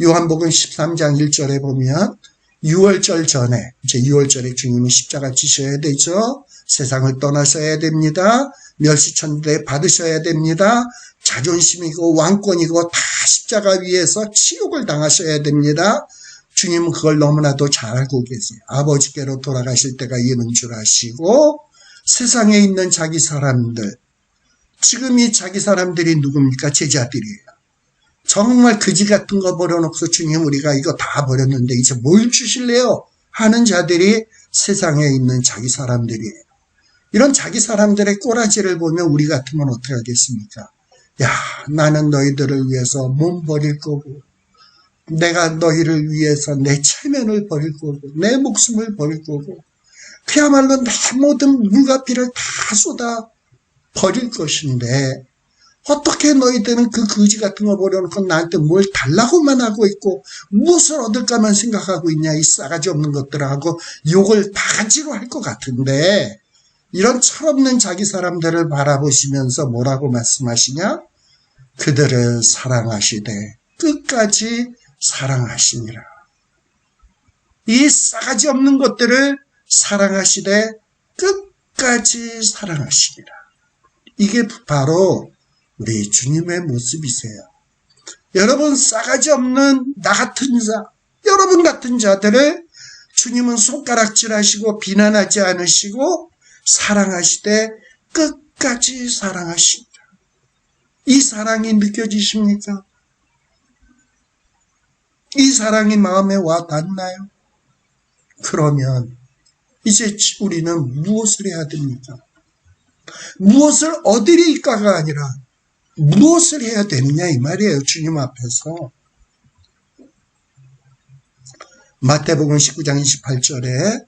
요한복음 13장 1절에 보면 6월절 전에 이제 6월절에 주님이 십자가 지셔야 되죠. 세상을 떠나셔야 됩니다. 멸시천대 받으셔야 됩니다. 자존심이고 왕권이고 다 십자가 위에서 치욕을 당하셔야 됩니다. 주님은 그걸 너무나도 잘 알고 계세요. 아버지께로 돌아가실 때가 이른 줄 아시고 세상에 있는 자기 사람들, 지금 이 자기 사람들이 누굽니까? 제자들이에요. 정말 그지 같은 거 버려놓고 주님 우리가 이거 다 버렸는데 이제 뭘 주실래요? 하는 자들이 세상에 있는 자기 사람들이에요. 이런 자기 사람들의 꼬라지를 보면 우리 같으면 어떻게 하겠습니까? 야, 나는 너희들을 위해서 몸 버릴 거고 내가 너희를 위해서 내 체면을 버릴 거고 내 목숨을 버릴 거고 그야말로 내 모든 물가피를 다 쏟아 버릴 것인데 어떻게 너희들은 그 거지 같은 거 버려놓고 나한테 뭘 달라고만 하고 있고 무엇을 얻을까만 생각하고 있냐 이 싸가지 없는 것들하고 욕을 바가지로 할 것 같은데 이런 철없는 자기 사람들을 바라보시면서 뭐라고 말씀하시냐? 그들을 사랑하시되 끝까지 사랑하시니라. 이 싸가지 없는 것들을 사랑하시되 끝까지 사랑하시니라. 이게 바로 우리 주님의 모습이세요. 여러분 싸가지 없는 나 같은 자, 여러분 같은 자들을 주님은 손가락질하시고 비난하지 않으시고 사랑하시되 끝까지 사랑하십니다. 이 사랑이 느껴지십니까? 이 사랑이 마음에 와 닿나요? 그러면 이제 우리는 무엇을 해야 됩니까? 무엇을 얻으리까가 아니라 무엇을 해야 되느냐 이 말이에요. 주님 앞에서. 마태복음 19장 28절에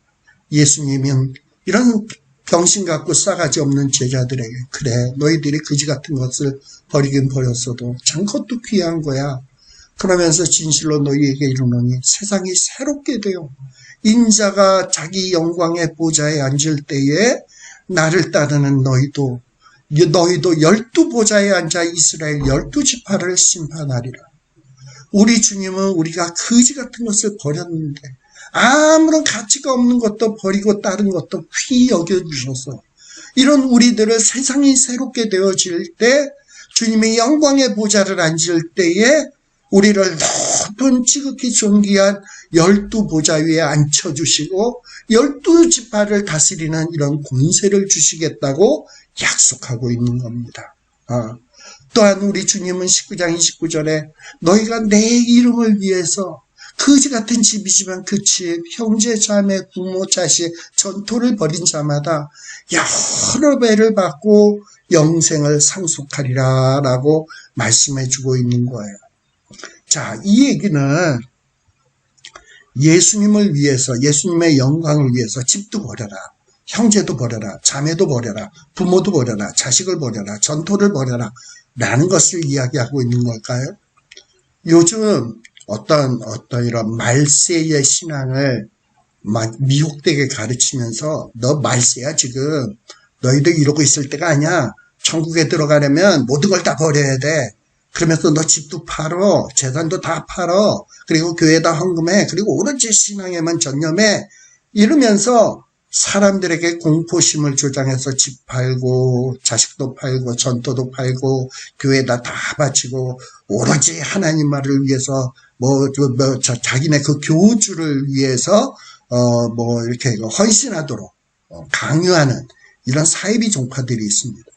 예수님은 이런 병신 같고 싸가지 없는 제자들에게 그래 너희들이 그지 같은 것을 버리긴 버렸어도 참 그것도 귀한 거야. 그러면서 진실로 너희에게 이르노니 세상이 새롭게 되어 인자가 자기 영광의 보좌에 앉을 때에 나를 따르는 너희도 12보좌에 앉아 이스라엘 12지파를 심판하리라. 우리 주님은 우리가 거지 같은 것을 버렸는데 아무런 가치가 없는 것도 버리고 다른 것도 귀히 여겨주셔서 이런 우리들을 세상이 새롭게 되어질 때 주님의 영광의 보좌를 앉을 때에 우리를 높은 지극히 존귀한 12보좌 위에 앉혀주시고 12지파를 다스리는 이런 권세를 주시겠다고 약속하고 있는 겁니다. 또한 우리 주님은 19장 29절에 너희가 내 이름을 위해서 거지 같은 집이지만 그 집, 형제, 자매, 부모, 자식, 전토를 벌인 자마다 여러 배를 받고 영생을 상속하리라 라고 말씀해 주고 있는 거예요. 자, 이 얘기는 예수님을 위해서, 예수님의 영광을 위해서 집도 버려라, 형제도 버려라, 자매도 버려라, 부모도 버려라, 자식을 버려라, 전토를 버려라 라는 것을 이야기하고 있는 걸까요? 요즘 어떤 이런 말세의 신앙을 미혹되게 가르치면서 너 말세야 지금 너희들 이러고 있을 때가 아니야. 천국에 들어가려면 모든 걸 다 버려야 돼. 그러면서 너 집도 팔어, 재산도 다 팔어, 그리고 교회에다 헌금해, 그리고 오로지 신앙에만 전념해 이러면서 사람들에게 공포심을 조장해서 집 팔고 자식도 팔고 전토도 팔고 교회에다 다 바치고 오로지 하나님 말을 위해서 자기네 그 교주를 위해서 이렇게 헌신하도록 강요하는 이런 사이비 종파들이 있습니다.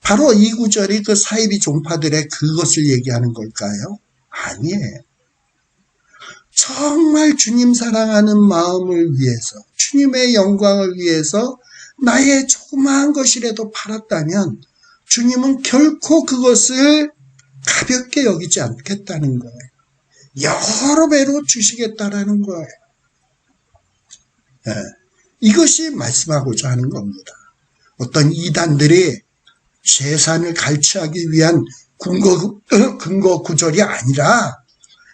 바로 이 구절이 그 사이비 종파들의 그것을 얘기하는 걸까요? 아니에요. 정말 주님 사랑하는 마음을 위해서, 주님의 영광을 위해서 나의 조그마한 것이라도 팔았다면 주님은 결코 그것을 가볍게 여기지 않겠다는 거예요. 여러 배로 주시겠다라는 거예요. 네. 이것이 말씀하고자 하는 겁니다. 어떤 이단들이 재산을 갈취하기 위한 근거 구절이 아니라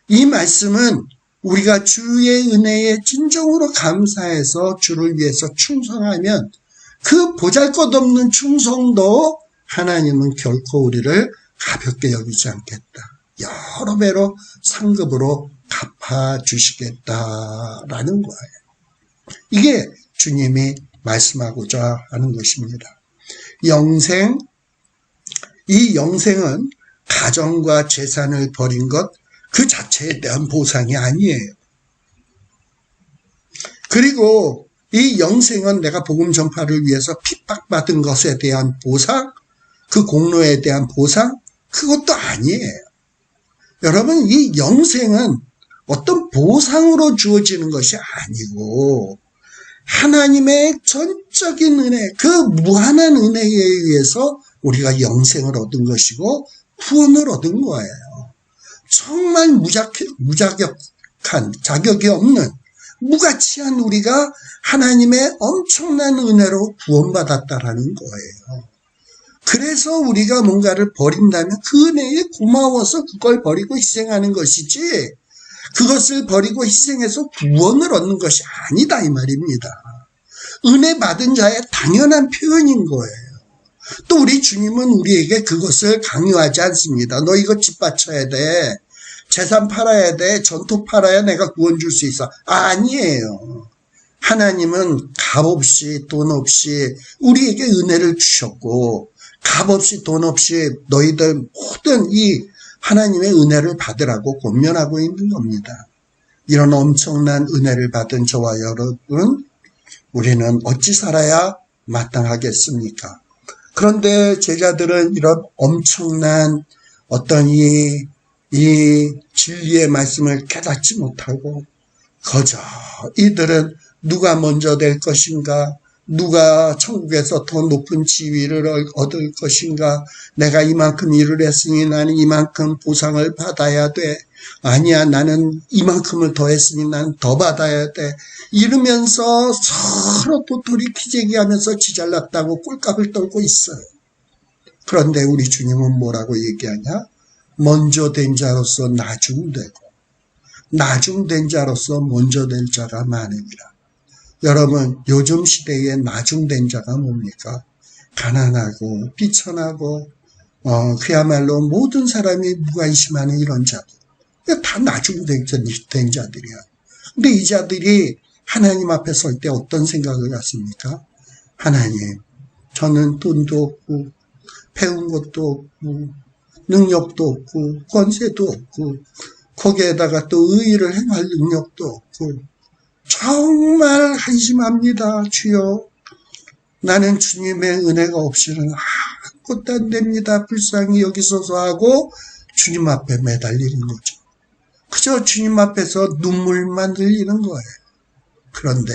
이 말씀은 우리가 주의 은혜에 진정으로 감사해서 주를 위해서 충성하면 그 보잘것없는 충성도 하나님은 결코 우리를 가볍게 여기지 않겠다. 여러 배로 상급으로 갚아주시겠다라는 거예요. 이게 주님이 말씀하고자 하는 것입니다. 이 영생은 가정과 재산을 버린 것 그 자체에 대한 보상이 아니에요. 그리고 이 영생은 내가 복음 전파를 위해서 핍박받은 것에 대한 보상, 그 공로에 대한 보상, 그것도 아니에요. 여러분, 이 영생은 어떤 보상으로 주어지는 것이 아니고 하나님의 전적인 은혜, 그 무한한 은혜에 의해서 우리가 영생을 얻은 것이고 구원을 얻은 거예요. 정말 무자격한, 자격이 없는, 무가치한 우리가 하나님의 엄청난 은혜로 구원받았다라는 거예요. 그래서 우리가 뭔가를 버린다면 그 은혜에 고마워서 그걸 버리고 희생하는 것이지 그것을 버리고 희생해서 구원을 얻는 것이 아니다 이 말입니다. 은혜 받은 자의 당연한 표현인 거예요. 또 우리 주님은 우리에게 그것을 강요하지 않습니다. 너 이거 집 바쳐야 돼. 재산 팔아야 돼. 전토 팔아야 내가 구원 줄 수 있어. 아니에요. 하나님은 값없이 돈 없이 우리에게 은혜를 주셨고 값없이 돈 없이 너희들 모든 이 하나님의 은혜를 받으라고 권면하고 있는 겁니다. 이런 엄청난 은혜를 받은 저와 여러분, 우리는 어찌 살아야 마땅하겠습니까? 그런데 제자들은 이런 엄청난 어떤 이 진리의 말씀을 깨닫지 못하고 거저 이들은 누가 먼저 될 것인가, 누가 천국에서 더 높은 지위를 얻을 것인가? 내가 이만큼 일을 했으니 나는 이만큼 보상을 받아야 돼. 아니야, 나는 이만큼을 더 했으니 나는 더 받아야 돼. 이러면서 서로 도토리 키재기 하면서 지잘났다고 꼴값을 떨고 있어요. 그런데 우리 주님은 뭐라고 얘기하냐? 먼저 된 자로서 나중되고 나중된 자로서 먼저 될 자가 많으니라. 여러분, 요즘 시대에 나중된 자가 뭡니까? 가난하고 비천하고 그야말로 모든 사람이 무관심하는 이런 자들. 다 나중된 자들이야. 근데 이 자들이 하나님 앞에 설 때 어떤 생각을 갖습니까? 하나님, 저는 돈도 없고 배운 것도 없고 능력도 없고 권세도 없고 거기에다가 또 의의를 행할 능력도 없고 정말 한심합니다. 주여, 나는 주님의 은혜가 없이는 아무것도 안 됩니다. 불쌍히 여기소서 하고 주님 앞에 매달리는 거죠. 그저 주님 앞에서 눈물만 흘리는 거예요. 그런데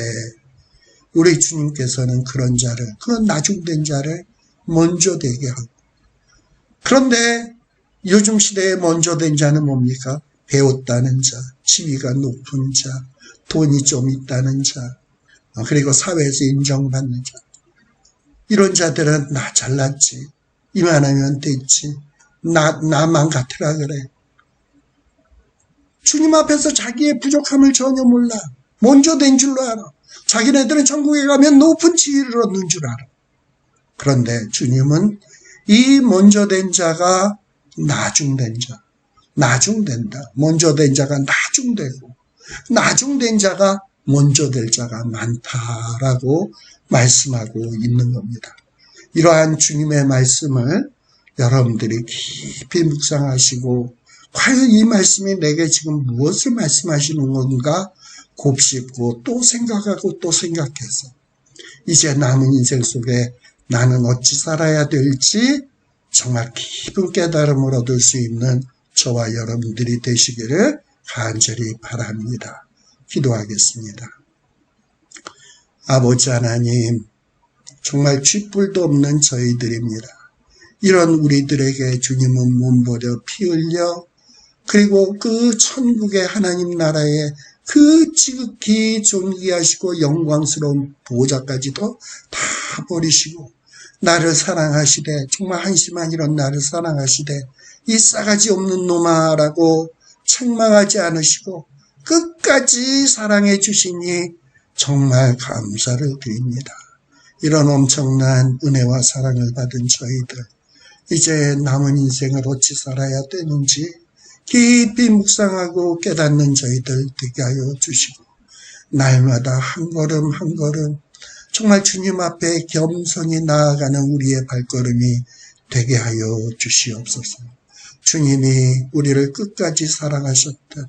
우리 주님께서는 그런 자를, 그런 나중된 자를 먼저 되게 하고, 그런데 요즘 시대에 먼저 된 자는 뭡니까? 배웠다는 자, 지위가 높은 자, 돈이 좀 있다는 자, 그리고 사회에서 인정받는 자. 이런 자들은 나 잘났지, 이만하면 됐지, 나만 같으라 그래. 주님 앞에서 자기의 부족함을 전혀 몰라. 먼저 된 줄로 알아. 자기네들은 천국에 가면 높은 지위를 얻는 줄 알아. 그런데 주님은 이 먼저 된 자가 나중된 자, 나중된다. 먼저 된 자가 나중되고 나중된 자가 먼저 될 자가 많다라고 말씀하고 있는 겁니다. 이러한 주님의 말씀을 여러분들이 깊이 묵상하시고 과연 이 말씀이 내게 지금 무엇을 말씀하시는 건가 곱씹고 또 생각하고 또 생각해서 이제 남은 인생 속에 나는 어찌 살아야 될지 정말 깊은 깨달음을 얻을 수 있는 저와 여러분들이 되시기를 간절히 바랍니다. 기도하겠습니다. 아버지 하나님, 정말 쥐뿔도 없는 저희들입니다. 이런 우리들에게 주님은 몸버려 피 흘려 그리고 그 천국의 하나님 나라에 그 지극히 존귀하시고 영광스러운 보호자까지도 다 버리시고 나를 사랑하시되, 정말 한심한 이런 나를 사랑하시되 이 싸가지 없는 놈아라고 책망하지 않으시고 끝까지 사랑해 주시니 정말 감사를 드립니다. 이런 엄청난 은혜와 사랑을 받은 저희들, 이제 남은 인생을 어찌 살아야 되는지 깊이 묵상하고 깨닫는 저희들 되게 하여 주시고 날마다 한 걸음 한 걸음 정말 주님 앞에 겸손히 나아가는 우리의 발걸음이 되게 하여 주시옵소서. 주님이 우리를 끝까지 사랑하셨듯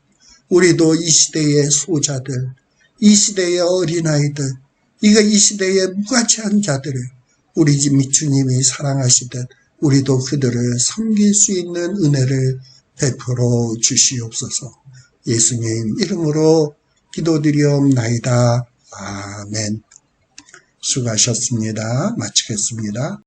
우리도 이 시대의 소자들, 이 시대의 어린아이들, 이 시대의 무가치한 자들을 우리 주님이 사랑하시듯 우리도 그들을 섬길 수 있는 은혜를 베풀어 주시옵소서. 예수님 이름으로 기도드리옵나이다. 아멘. 수고하셨습니다. 마치겠습니다.